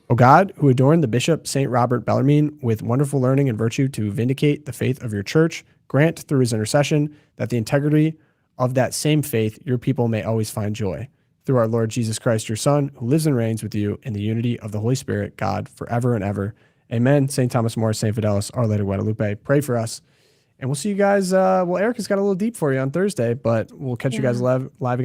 O God, who adorned the Bishop St. Robert Bellarmine with wonderful learning and virtue to vindicate the faith of your church, grant through his intercession that the integrity of that same faith your people may always find joy. Through our Lord Jesus Christ, your Son, who lives and reigns with you in the unity of the Holy Spirit, God, forever and ever. Amen. St. Thomas More, St. Fidelis, Our Lady of Guadalupe, pray for us. And we'll see you guys. Erika's got a little deep for you on Thursday, but we'll catch you guys live again.